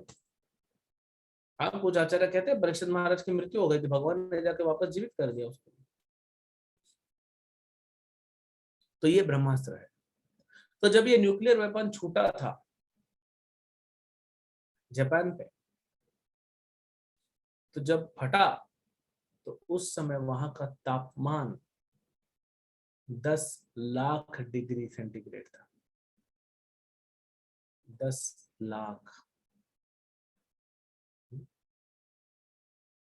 आप कुछ आचार्य कहते हैं परीक्षित महाराज की मृत्यु हो गई थी, भगवान ने जाके वापस जीवित कर दिया उसको। तो ये ब्रह्मास्त्र है। तो जब ये न्यूक्लियर वेपन छूटा था जापान पे, तो जब फटा तो उस समय वहां का तापमान 10 लाख डिग्री सेंटीग्रेड था। 10 लाख।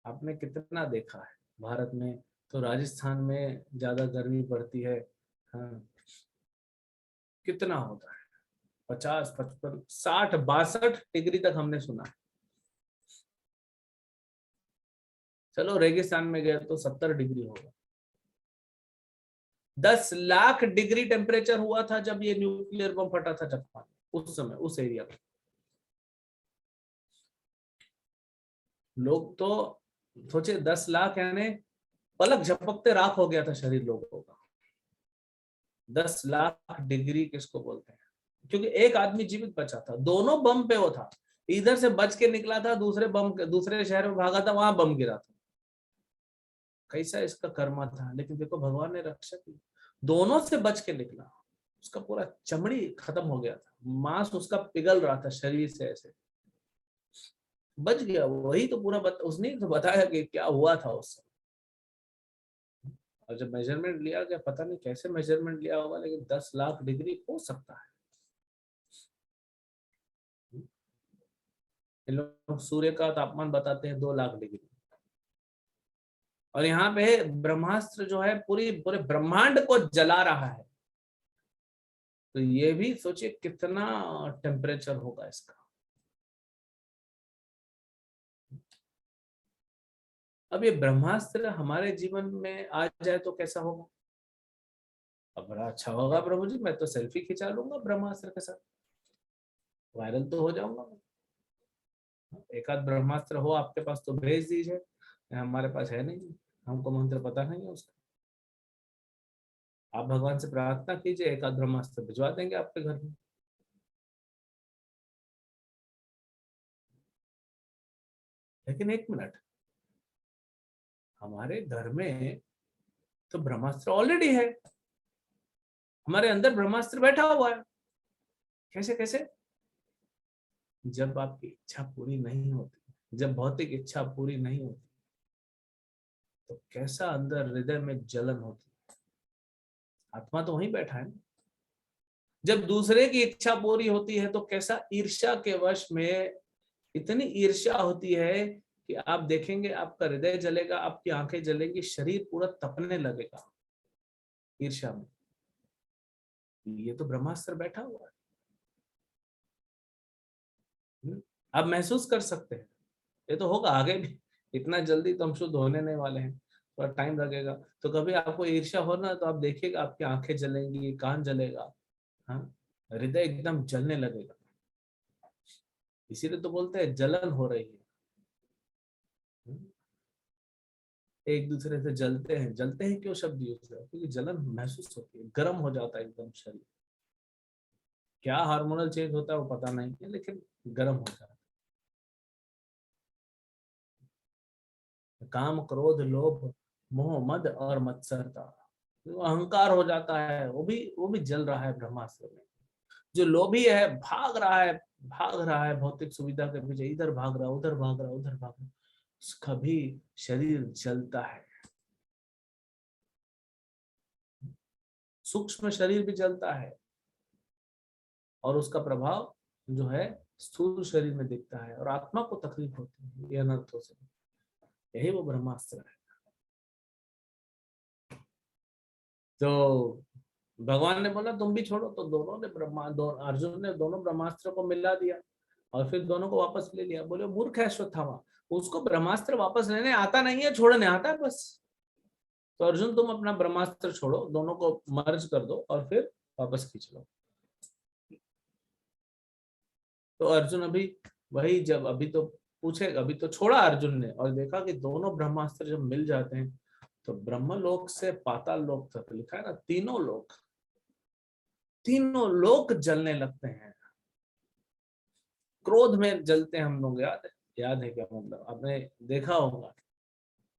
आपने कितना देखा है भारत में, तो राजस्थान में ज्यादा गर्मी पड़ती है। हाँ, कितना होता है, 50, 55, 60, 62 डिग्री तक हमने सुना है। चलो रेगिस्तान में गए तो 70 डिग्री होगा। 10 लाख डिग्री टेम्परेचर हुआ था जब ये न्यूक्लियर बम फटा था जापान में, उस समय उस एरिया में। लोग तो सोचे 10 लाख यानी पलक झपकते राख हो गया था शरीर लोगों का। 10 लाख डिग्री किसको बोलते हैं, क्योंकि एक आदमी जीवित बचा था, दोनों बम पे वो था। इधर से बच के निकला था, दूसरे शहर में भागा था, वहां बम गिरा था। कैसा इसका कर्मा था, लेकिन देखो भगवान ने रक्षा की, दोनों से बच के निकला। उसका पूरा चमड़ी खत्म हो गया था, मांस उसका पिघल रहा था शरीर से ऐसे। बच गया, वही तो पूरा उसने तो बताया कि क्या हुआ था उससे। और जब मेजरमेंट लिया गया, पता नहीं कैसे मेजरमेंट लिया होगा, लेकिन 10 लाख डिग्री हो सकता है। इन लोग सूर्य का तापमान बताते हैं 2 लाख डिग्री, और यहाँ पे ब्रह्मास्त्र जो है पूरे ब्रह्मांड को जला रहा है। तो ये भी सोचिए कितना टेम्परेचर होगा इसका। अब ये ब्रह्मास्त्र हमारे जीवन में आ जाए तो कैसा होगा? अब बड़ा अच्छा होगा प्रभु जी, मैं तो सेल्फी खिंचा लूंगा ब्रह्मास्त्र के साथ, वायरल तो हो जाऊंगा मैं। एक आध ब्रह्मास्त्र हो आपके पास तो भेज दीजिए, हमारे पास है नहीं, हमको मंत्र पता नहीं है उसका। आप भगवान से प्रार्थना कीजिए, एक आध ब्रह्मास्त्र भिजवा देंगे आपके घर में। लेकिन एक मिनट, हमारे घर में तो ब्रह्मास्त्र ऑलरेडी है, हमारे अंदर ब्रह्मास्त्र बैठा हुआ है। कैसे कैसे? जब आपकी इच्छा पूरी नहीं होती, जब भौतिक इच्छा पूरी नहीं होती, तो कैसा अंदर हृदय में जलन होती है। आत्मा तो वहीं बैठा है। जब दूसरे की इच्छा पूरी होती है तो कैसा ईर्ष्या के वश में इतनी ईर्ष्या होती है कि आप देखेंगे आपका हृदय जलेगा, आपकी आंखें जलेंगी, शरीर पूरा तपने लगेगा ईर्ष्या में। ये तो ब्रह्मास्त्र बैठा हुआ है। आप महसूस कर सकते हैं, ये तो होगा आगे भी, इतना जल्दी तो हम शुद्ध होने नहीं वाले हैं, थोड़ा टाइम लगेगा। तो कभी आपको ईर्ष्या हो ना, तो आप देखिएगा आपकी आंखें जलेंगी, कान जलेगा, हाँ, हृदय एकदम जलने लगेगा। इसीलिए तो बोलते हैं जलन हो रही है। एक दूसरे से जलते हैं क्यों शब्द यूज है? क्योंकि जलन महसूस होती है, गर्म हो जाता है एकदम शरीर। क्या हार्मोनल चेंज होता है वो पता नहीं है, लेकिन गर्म हो जाता है। काम, क्रोध, लोभ, मोह, मद और मत्सरता, तो अहंकार हो जाता है, वो भी जल रहा है ब्रह्मास्त्र में। जो लोभी है भाग रहा है भौतिक सुविधा के पीछे, इधर भाग रहा, उधर भाग रहा, उधर भाग रहा, उसका भी शरीर जलता है। सूक्ष्म शरीर भी जलता है, और उसका प्रभाव जो है स्थूल शरीर में दिखता है, और आत्मा को तकलीफ होती है ये अनर्थों से। यही वो ब्रह्मास्त्र है। तो भगवान ने बोला तुम भी छोड़ो, तो दोनों ने अर्जुन ने दोनों ब्रह्मास्त्र को मिला दिया, और फिर दोनों को वापस ले लिया। बोले मूर्ख है अश्वत्थामा, उसको ब्रह्मास्त्र वापस लेने आता नहीं है, छोड़ने आता है बस। तो अर्जुन तुम अपना ब्रह्मास्त्र छोड़ो, दोनों को मर्ज कर दो और फिर वापस खींच लो। तो अर्जुन अभी वही, जब अभी तो पूछे, अभी तो छोड़ा अर्जुन ने, और देखा कि दोनों ब्रह्मास्त्र जब मिल जाते हैं तो ब्रह्मलोक से पाताल लोक तक, लिखा है ना, तीनों लोक जलने लगते हैं। क्रोध में जलते हैं हम लोग, याद है क्या? मतलब आपने देखा होगा,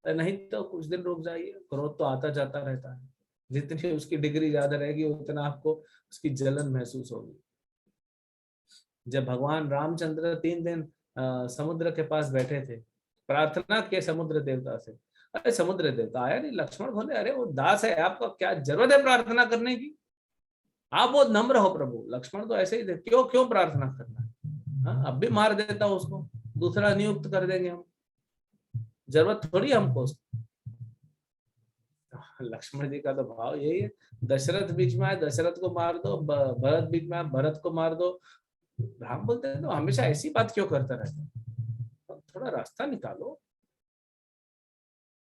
नहीं तो कुछ दिन रुक जाइए, क्रोध तो आता जाता रहता है। जितनी उसकी डिग्री ज्यादा रहेगी उतना आपको उसकी जलन महसूस होगी। जब भगवान रामचंद्र 3 दिन समुद्र के पास बैठे थे, प्रार्थना के समुद्र देवता से, अरे समुद्र देवता आया नहीं, लक्ष्मण बोले अरे वो दास है आपका, क्या जरूरत है प्रार्थना करने की, आप बहुत नम्र हो प्रभु। लक्ष्मण तो ऐसे ही थे, क्यों क्यों प्रार्थना करना है? हाँ, अब भी मार देता हूं उसको, दूसरा नियुक्त कर देंगे हम, जरूरत थोड़ी हमको उसको। लक्ष्मण जी का तो भाव यही है, दशरथ बीच में आए दशरथ को मार दो, भरत बीच में आए भरत को मार दो। राम बोलते हैं तो हमेशा ऐसी बात क्यों करता रहता है, थोड़ा रास्ता निकालो।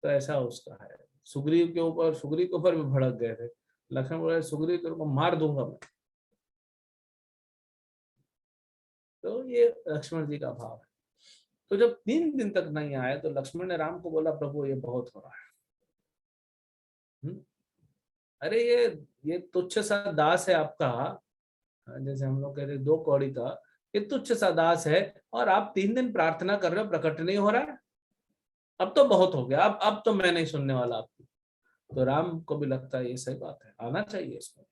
तो ऐसा उसका है। सुग्रीव के ऊपर भी भड़क गए थे। लक्ष्मण बोले सुग्रीव तेरे को मार दूंगा मैं। तो ये लक्ष्मण जी का भाव है। तो जब 3 दिन तक नहीं आए तो लक्ष्मण ने राम को बोला प्रभु ये बहुत हो रहा है। अरे ये तुच्छ सा दास है आपका, जैसे हम लोग कहते 2 कौड़ी का, ये तुच्छ सा दास है, और आप 3 दिन प्रार्थना कर रहे हो, प्रकट नहीं हो रहा है। अब तो बहुत हो गया, अब तो मैं नहीं सुनने वाला आपकी। तो राम को भी लगता है ये सही बात है, आना चाहिए इसको।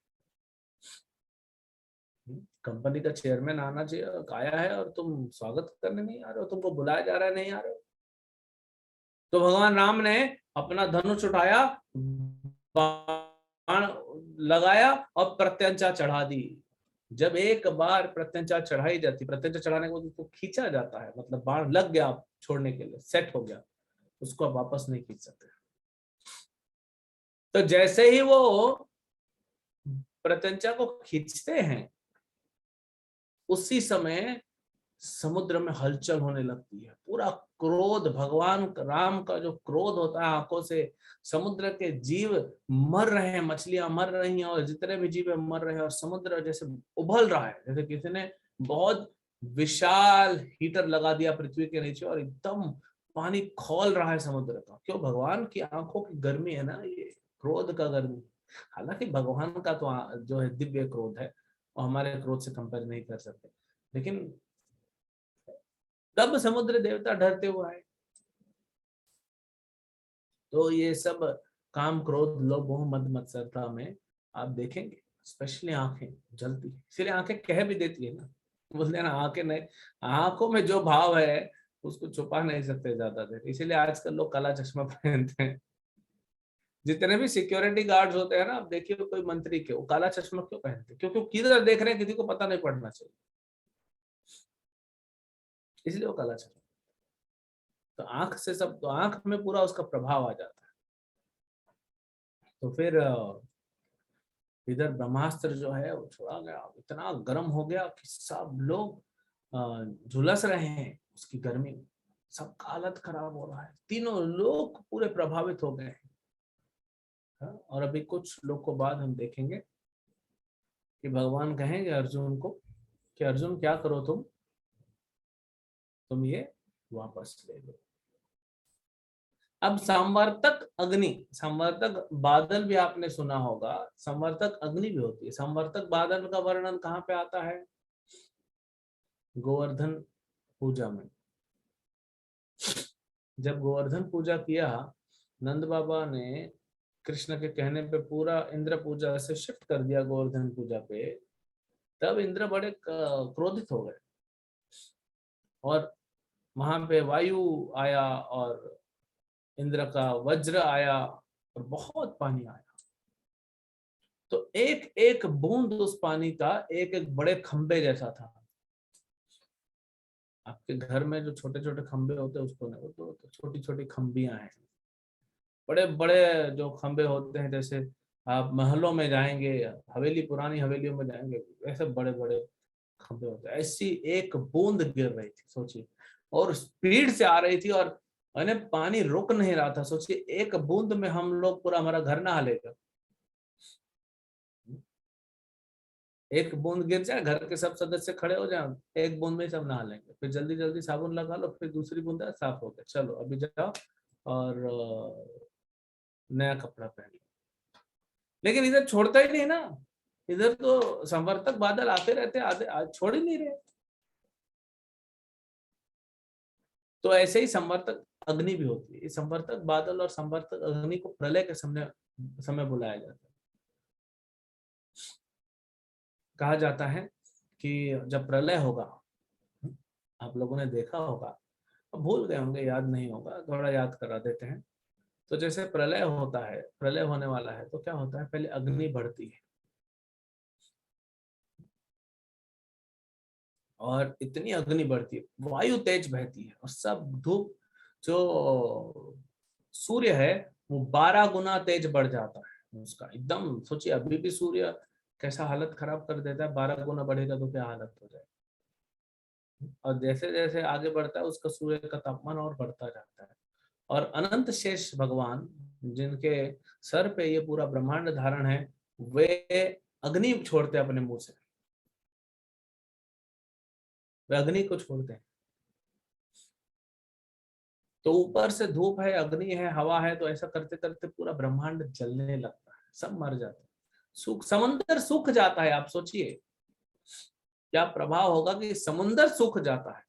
कंपनी का चेयरमैन आना चाहिए, आया है और तुम स्वागत करने नहीं आ रहे हो, तुमको बुलाया जा रहा है, नहीं आ रहे हो। तो भगवान राम ने अपना धनुष उठाया, बाण लगाया और प्रत्यंचा चढ़ा दी। जब एक बार प्रत्यंचा चढ़ाई जाती, प्रत्यंचा चढ़ाने के बाद उसको खींचा जाता है, मतलब बाण लग गया छोड़ने के लिए, सेट हो गया, उसको आप वापस नहीं खींच सकते। तो जैसे ही वो प्रत्यंचा को खींचते हैं, उसी समय समुद्र में हलचल होने लगती है। पूरा क्रोध, भगवान राम का जो क्रोध होता है आंखों से, समुद्र के जीव मर रहे हैं, मछलियां मर रही हैं और जितने भी जीव मर रहे हैं, और समुद्र जैसे उबल रहा है, जैसे किसी ने बहुत विशाल हीटर लगा दिया पृथ्वी के नीचे और एकदम पानी खौल रहा है समुद्र का। क्यों? भगवान की आंखों की गर्मी है ना ये, क्रोध का गर्मी। हालांकि भगवान का तो जो है दिव्य क्रोध है, और हमारे क्रोध से कंपेयर नहीं कर सकते, लेकिन तब समुद्र देवता डरते हुए आए। तो ये सब काम, क्रोध, लोभ, मोह, मद मत्सरता में आप देखेंगे स्पेशली आंखें जलती है। इसलिए आंखें कह भी देती है ना, बोलते हैं ना, आंखें नहीं, आंखों में जो भाव है उसको छुपा नहीं सकते ज्यादा देर। इसीलिए आजकल लोग काला चश्मा पहनते हैं। जितने भी सिक्योरिटी गार्ड्स होते हैं ना, आप देखिए कोई मंत्री के, वो काला चश्मा क्यों पहनते हैं? क्योंकि किधर देख रहे हैं किसी को पता नहीं पड़ना चाहिए, इसलिए वो काला चश्मा। तो आंख से सब, तो आंख में पूरा उसका प्रभाव आ जाता है। तो फिर इधर ब्रह्मास्त्र जो है वो छोड़ा गया, इतना गर्म हो गया कि सब लोग झुलस रहे हैं उसकी गर्मी में, सबका हालत खराब हो रहा है, तीनों लोग पूरे प्रभावित हो गए हैं। और अभी कुछ लोग को बाद हम देखेंगे कि भगवान कहेंगे अर्जुन को कि अर्जुन क्या करो, तुम ये वापस ले लो। अब संवर्तक अग्नि, संवर्तक बादल भी आपने सुना होगा, संवर्तक अग्नि भी होती है। संवर्तक बादल का वर्णन कहाँ पे आता है? गोवर्धन पूजा में। जब गोवर्धन पूजा किया, नंद बाबा ने कृष्ण के कहने पे पूरा इंद्र पूजा से शिफ्ट कर दिया गोवर्धन पूजा पे, तब इंद्र बड़े क्रोधित हो गए और वहां पे वायु आया और इंद्र का वज्र आया और बहुत पानी आया। तो एक एक बूंद उस पानी का एक एक बड़े खंबे जैसा था। आपके घर में जो छोटे छोटे खंबे होते हैं उसको नहीं, वो तो छोटी छोटी खंबियां हैं। बड़े बड़े जो खंबे होते हैं, जैसे आप महलों में जाएंगे, हवेली, पुरानी हवेलियों में जाएंगे, ऐसे बड़े बड़े खंबे होते हैं। ऐसी एक बूंद गिर रही थी, सोचिए, और स्पीड से आ रही थी, और पानी रुक नहीं रहा था। सोचिए एक बूंद में हम लोग पूरा, हमारा घर नहा लेगा। एक बूंद गिर जाए, घर के सब सदस्य खड़े हो जाए, एक बूंद में ही सब नहा लेंगे, फिर जल्दी जल्दी साबुन लगा लो, फिर दूसरी बूंद साफ हो गया, चलो अभी जाओ और नया कपड़ा पहन लो। लेकिन इधर छोड़ता ही नहीं ना, इधर तो संवर्तक बादल आते रहते, आधे छोड़ ही नहीं रहे। तो ऐसे ही संवर्तक अग्नि भी होती है। संवर्तक बादल और संवर्तक अग्नि को प्रलय के समय बुलाया जाता है। कहा जाता है कि जब प्रलय होगा, आप लोगों ने देखा होगा, भूल गए होंगे, याद नहीं होगा, थोड़ा याद करा देते हैं। तो जैसे प्रलय होता है, प्रलय होने वाला है, तो क्या होता है, पहले अग्नि बढ़ती है और इतनी अग्नि बढ़ती है, वायु तेज बहती है, और सब धूप, जो सूर्य है वो 12 गुना तेज बढ़ जाता है उसका। एकदम सोचिए, अभी भी सूर्य कैसा हालत खराब कर देता है, 12 गुना बढ़ेगा तो क्या हालत हो जाएगी। और जैसे जैसे आगे बढ़ता है उसका सूर्य का तापमान और बढ़ता जाता है। और अनंत शेष भगवान, जिनके सर पे ये पूरा ब्रह्मांड धारण है, वे अग्नि छोड़ते हैं अपने मुंह से, वे अग्नि को छोड़ते हैं। तो ऊपर से धूप है, अग्नि है, हवा है, तो ऐसा करते करते पूरा ब्रह्मांड जलने लगता है, सब मर जाते हैं, सूख, समंदर सूख जाता है। आप सोचिए क्या प्रभाव होगा कि समुंदर सूख जाता है।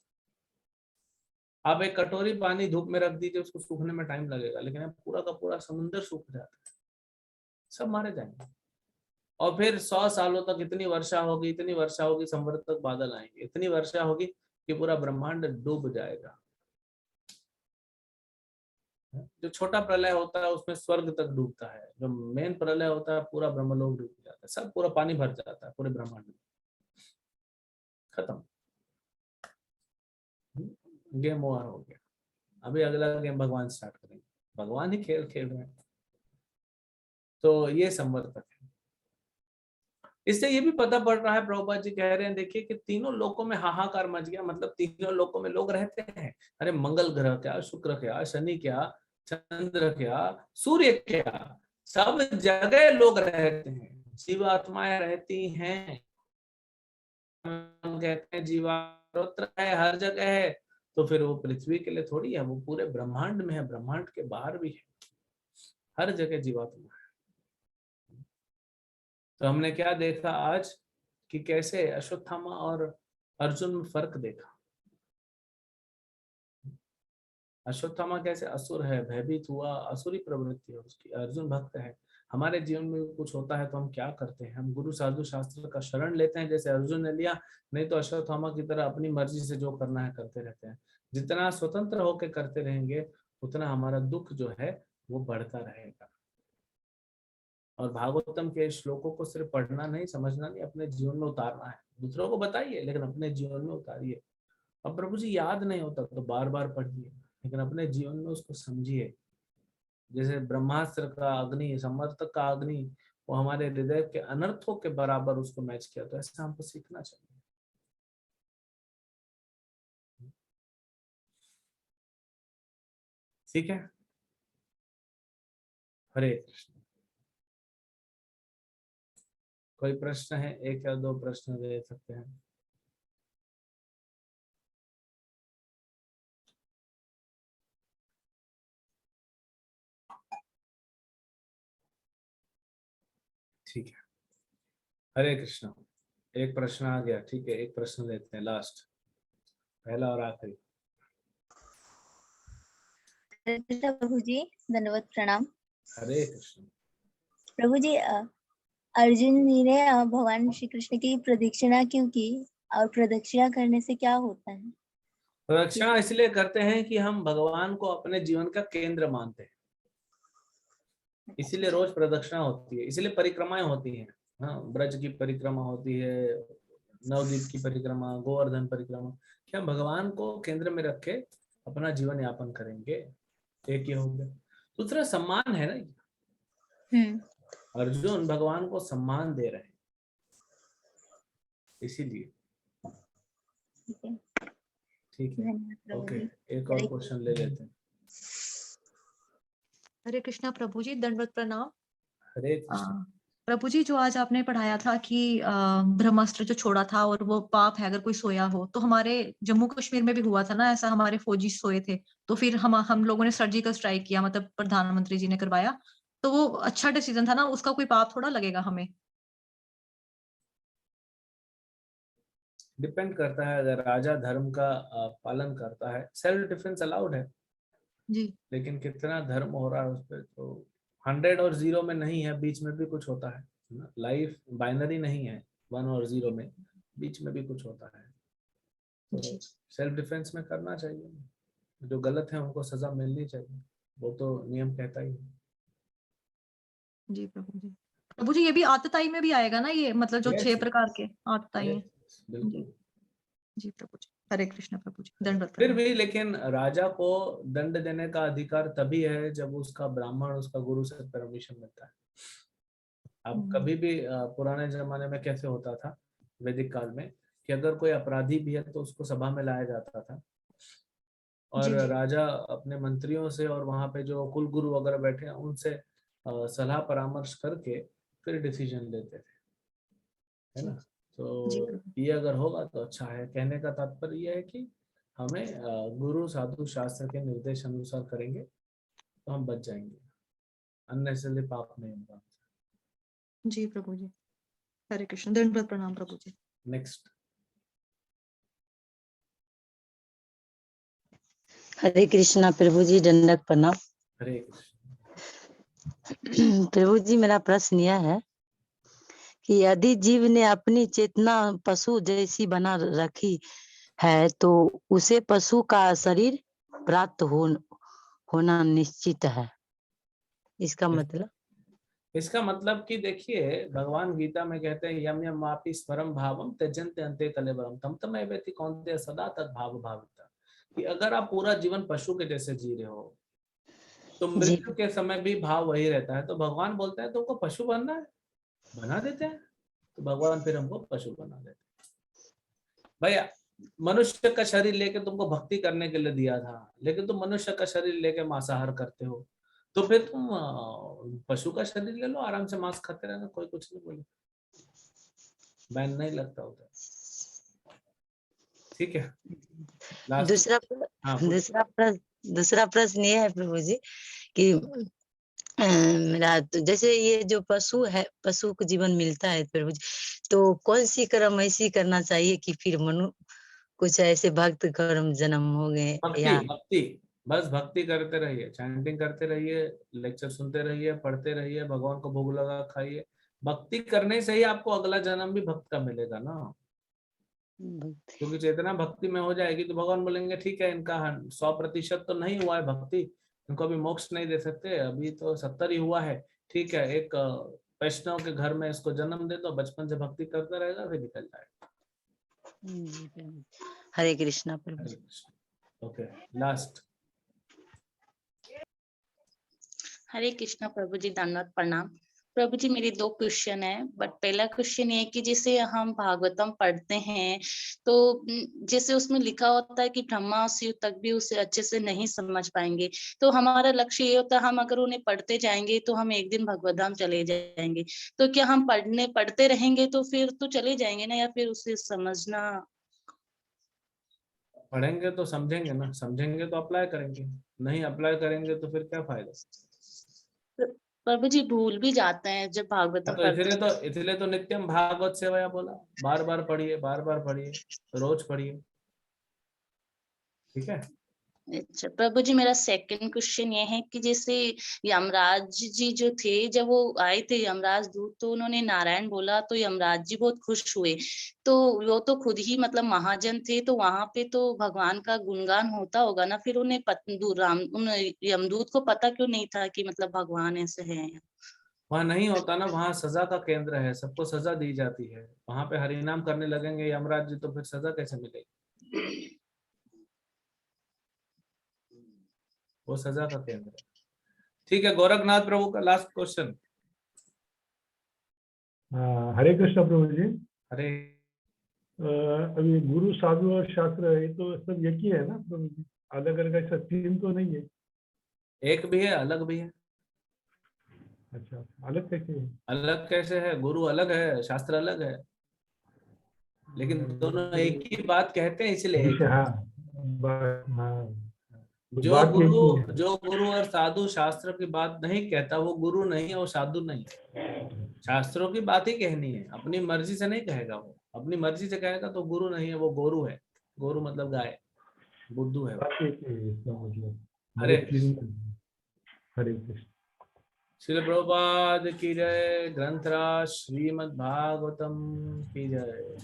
आप एक कटोरी पानी धूप में रख दीजिए, उसको सूखने में टाइम लगेगा, लेकिन अब पूरा का पूरा समुंदर सूख जाता है, सब मारे जाएंगे। और फिर 100 सालों तक इतनी वर्षा होगी, संवत तक बादल आएंगे, इतनी वर्षा होगी कि पूरा ब्रह्मांड डूब जाएगा। जो छोटा प्रलय होता है उसमें स्वर्ग तक डूबता है, जो मेन प्रलय होता है पूरा ब्रह्मलोक डूब जाता है, सब पूरा पानी भर जाता है पूरे ब्रह्मांड में, खत्म, गेम ओवर हो गया। अभी अगला गेम भगवान स्टार्ट करेंगे, भगवान ही खेल खेल रहे हैं। तो ये संवर्तक है। इससे ये भी पता पड़ रहा है, प्रभुपाद जी कह रहे हैं, देखिए कि तीनों लोकों में हाहाकार मच गया, मतलब तीनों लोकों में लोग रहते हैं। अरे मंगल ग्रह क्या, शुक्र क्या, शनि क्या, चंद्र क्या, सूर्य क्या, सब जगह लोग रहते हैं, जीवात्माएं रहती हैं। हम कहते हैं जीवात्मा है, हर जगह है, तो फिर वो पृथ्वी के लिए थोड़ी है, वो पूरे ब्रह्मांड में है, ब्रह्मांड के बाहर भी है, हर जगह जीवात्मा है। तो हमने क्या देखा आज कि कैसे अश्वत्थामा और अर्जुन में फर्क देखा। अश्वत्थामा कैसे असुर है, भयभीत हुआ, असुरी प्रवृत्ति है उसकी, अर्जुन भक्त है। हमारे जीवन में कुछ होता है तो हम क्या करते हैं, हम गुरु साधु शास्त्र का शरण लेते हैं जैसे अर्जुन ने लिया, नहीं तो अश्वत्थामा की तरह अपनी मर्जी से जो करना है करते रहते हैं। जितना स्वतंत्र होकर करते रहेंगे उतना हमारा दुख जो है वो बढ़ता रहेगा। और भागवतम के श्लोकों को सिर्फ पढ़ना नहीं, समझना नहीं, अपने जीवन में उतारना है। दूसरों को बताइए लेकिन अपने जीवन में उतारिए। अब प्रभु जी याद नहीं होता तो बार बार पढ़िए, लेकिन अपने जीवन में उसको समझिए। जैसे ब्रह्मास्त्र का अग्नि, समर्थक का अग्नि, वो हमारे हृदय के अनर्थों के बराबर उसको मैच किया, तो ऐसा हमको सीखना चाहिए। ठीक है, हरे कृष्ण। कोई प्रश्न है? एक या दो प्रश्न दे सकते हैं। ठीक है, हरे कृष्ण। एक प्रश्न आ गया, ठीक है, एक प्रश्न लेते हैं, लास्ट, पहला और आखिरी। प्रभु जी धन्यवाद, प्रणाम। हरे कृष्ण। प्रभु जी, अर्जुन जी ने भगवान श्री कृष्ण की प्रदक्षिणा क्यों की, और प्रदक्षिणा करने से क्या होता है? प्रदक्षिणा इसलिए करते हैं कि हम भगवान को अपने जीवन का केंद्र मानते हैं, इसीलिए रोज प्रदक्षिणा होती है, इसीलिए परिक्रमाएं होती हैं। हाँ, ब्रज की परिक्रमा होती है, नवद्वीप की परिक्रमा, गोवर्धन परिक्रमा, कि हम भगवान को केंद्र में रखे अपना जीवन यापन करेंगे। एक ये हो गया। दूसरा सम्मान है ना, अर्जुन भगवान को सम्मान दे रहे हैं, इसीलिए। ठीक है, ओके, एक और क्वेश्चन ले लेते हैं। हरे कृष्णा प्रभु जी, दंडवत प्रणाम। हरे कृष्ण। प्रभु जी, जो आज आपने पढ़ाया था कि ब्रह्मास्त्र जो छोड़ा था और वो पाप है अगर कोई सोया हो, तो हमारे जम्मू कश्मीर में भी हुआ था ना ऐसा, हमारे फौजी सोए थे, तो फिर हम लोगों ने सर्जिकल स्ट्राइक किया, मतलब प्रधानमंत्री जी ने करवाया, तो वो अच्छा डिसीजन था ना, उसका कोई पाप थोड़ा लगेगा हमें? डिपेंड करता है, अगर राजा धर्म का पालन करता है, सेल्फ डिफेंस अलाउड है जी, लेकिन कितना धर्म हो रहा है उस पर, तो 100 और 0 में नहीं है, बीच में भी कुछ होता है। लाइफ बाइनरी नहीं है 1 और 0 में, बीच में भी कुछ होता है, तो सेल्फ डिफेंस में करना चाहिए। जो गलत है उनको सजा मिलनी चाहिए, वो तो नियम कहता ही है। जी प्रभु जी। प्रभु जी, ये भी आतताई में भी आएगा ना ये, मतलब जो 6 प्रकार के आतताई हैं? बिल्कुल। जी प्रभु जी, हरे कृष्ण प्रभु जी, दंडवत फिर प्रणाम। भी लेकिन राजा को दंड देने का अधिकार तभी है जब उसका ब्राह्मण, उसका गुरु से परमिशन मिलता है। अब कभी भी पुराने जमाने में कैसे होता था, वैदिक काल में, कि अगर कोई अपराधी भी है तो उसको सभा में लाया जाता था, और जी, राजा अपने मंत्रियों से और वहां पे जो कुल गुरु वगैरह बैठे हैं उनसे सलाह परामर्श करके फिर डिसीजन लेते थे, है ना। जी तो प्रभु। ये अगर होगा तो अच्छा है। कहने का तात्पर्य यह है कि हमें गुरु साधु शास्त्र के निर्देश अनुसार करेंगे तो हम बच जाएंगे, अननेसेसरी पाप नहीं होगा। जी प्रभु जी, हरे कृष्ण, दंडवत प्रणाम प्रभु जी। नेक्स्ट। हरे कृष्णा प्रभु जी, दंडक प्रणाम। हरे कृष्ण। प्रभु जी, मेरा प्रश्न यह है कि यदि जीव ने अपनी चेतना पशु जैसी बना रखी है तो उसे पशु का शरीर प्राप्त होना निश्चित है। इसका मतलब इसका मतलब कि देखिए, भगवान गीता में कहते हैं यम यम वापि स्मरम भावम त्यजन्ते अन्ते कलेवरम तम तमेवेति कौन्तेय सदा तद भाव भाविता, कि अगर आप पूरा जीवन पशु के जैसे जी रहे हो तो जी मृत्यु के समय भी भाव वही रहता है। तो भगवान बोलते हैं तुमको पशु बनना है, बना देते हैं। तो भगवान फिर हमको पशु बना देते हैं। भैया मनुष्य का शरीर लेके तुमको भक्ति करने के लिए दिया था, लेकिन तुम मनुष्य का शरीर लेके मांसाहार करते हो, तो फिर तुम पशु का शरीर ले लो, आराम से मांस खाते रहना, कोई कुछ नहीं बोले, बैन नहीं लगता होता। ठीक है। लास्ट। दूसरा हाँ, दूसरा प्रश्न ये है प्रभु जी कि मेरा तो जैसे ये जो पशु है, पशु को जीवन मिलता है प्रभु जी, तो कौन सी कर्म ऐसी करना चाहिए कि फिर मनु कुछ ऐसे भक्त कर्म जन्म हो गए भक्ति या भक्ति, बस भक्ति करते रहिए, चैंटिंग करते रहिए, लेक्चर सुनते रहिए, पढ़ते रहिए, भगवान को भोग लगा खाइए। भक्ति करने से ही आपको अगला जन्म भी भक्त का मिलेगा ना, क्योंकि चेतना भक्ति में हो जाएगी तो भगवान बोलेंगे ठीक है, इनका 100% तो नहीं हुआ है भक्ति, इनको अभी मोक्ष नहीं दे सकते, अभी तो 70 ही हुआ है, ठीक है, एक वैष्णव के घर में इसको जन्म दे दो, बचपन से भक्ति करता रहेगा, फिर निकल जाएगा। हरे कृष्णा प्रभु जी। Okay, last. हरे कृष्णा प्रभु जी, दंडवत प्रणाम। प्रभु जी मेरी 2 क्वेश्चन है, बट पहला क्वेश्चन ये है कि जैसे हम भागवतम पढ़ते हैं तो जैसे उसमें लिखा होता है कि ब्रह्मा शिव तक भी उसे अच्छे से नहीं समझ पाएंगे, तो हमारा लक्ष्य ये होता है हम अगर उन्हें पढ़ते जाएंगे तो हम एक दिन भगवत धाम चले जाएंगे, तो क्या हम पढ़ते रहेंगे तो फिर तो चले जाएंगे ना, या फिर उसे समझना? पढ़ेंगे तो समझेंगे ना, समझेंगे तो अप्लाई करेंगे, नहीं अप्लाई करेंगे तो फिर क्या फायदा। प्रभु जी भूल भी जाते हैं जब भागवतम तो पढ़ते हैं। इसलिए तो नित्यम भागवत सेवया बोला, बार बार पढ़िए, बार बार पढ़िए, रोज पढ़िए। ठीक है। अच्छा प्रभु जी, मेरा सेकंड क्वेश्चन ये है कि जैसे यमराज जी जो थे, जब वो आए थे यमराज दूत, तो उन्होंने नारायण बोला तो यमराज जी बहुत खुश हुए, तो वो तो खुद ही मतलब महाजन थे, तो वहां पे तो भगवान का गुणगान होता होगा ना, फिर उन्हें उन यमदूत को पता क्यों नहीं था कि मतलब भगवान ऐसे हैं? वहां नहीं होता ना, वहां सजा का केंद्र है, सबको सजा दी जाती है, वहां पे हरिनाम करने लगेंगे यमराज जी तो फिर सजा कैसे मिलेगी, वो सजा का केंद्र है। ठीक है, गोरखनाथ प्रभु का लास्ट क्वेश्चन। हरे कृष्ण प्रभु जी। अरे अभी गुरु साधु और शास्त्र ये तो सब एक ही है ना प्रभु जी, अलग अलग ऐसा तीन तो नहीं है? एक भी है, अलग भी है। अच्छा, अलग कैसे है? अलग कैसे है, गुरु अलग है, शास्त्र अलग है, लेकिन दोनों एक ही बात कहते हैं, इसलिए एक विषय, है। हाँ, जो बात एक ही है। गुरु और साधु शास्त्र की बात नहीं कहता वो गुरु नहीं है, वो साधु नहीं है। शास्त्रों की बात ही कहनी है, अपनी मर्जी से नहीं कहेगा, वो अपनी मर्जी से कहेगा तो गुरु नहीं है, वो गोरु है। गोरु मतलब गाय, बुद्धू है वो। बात एक ही है, इसका मतलब हरे हरे कृष्ण। श्रील प्रभुपाद की जय, ग्रंथराज श्रीमद् भागवतम की जय।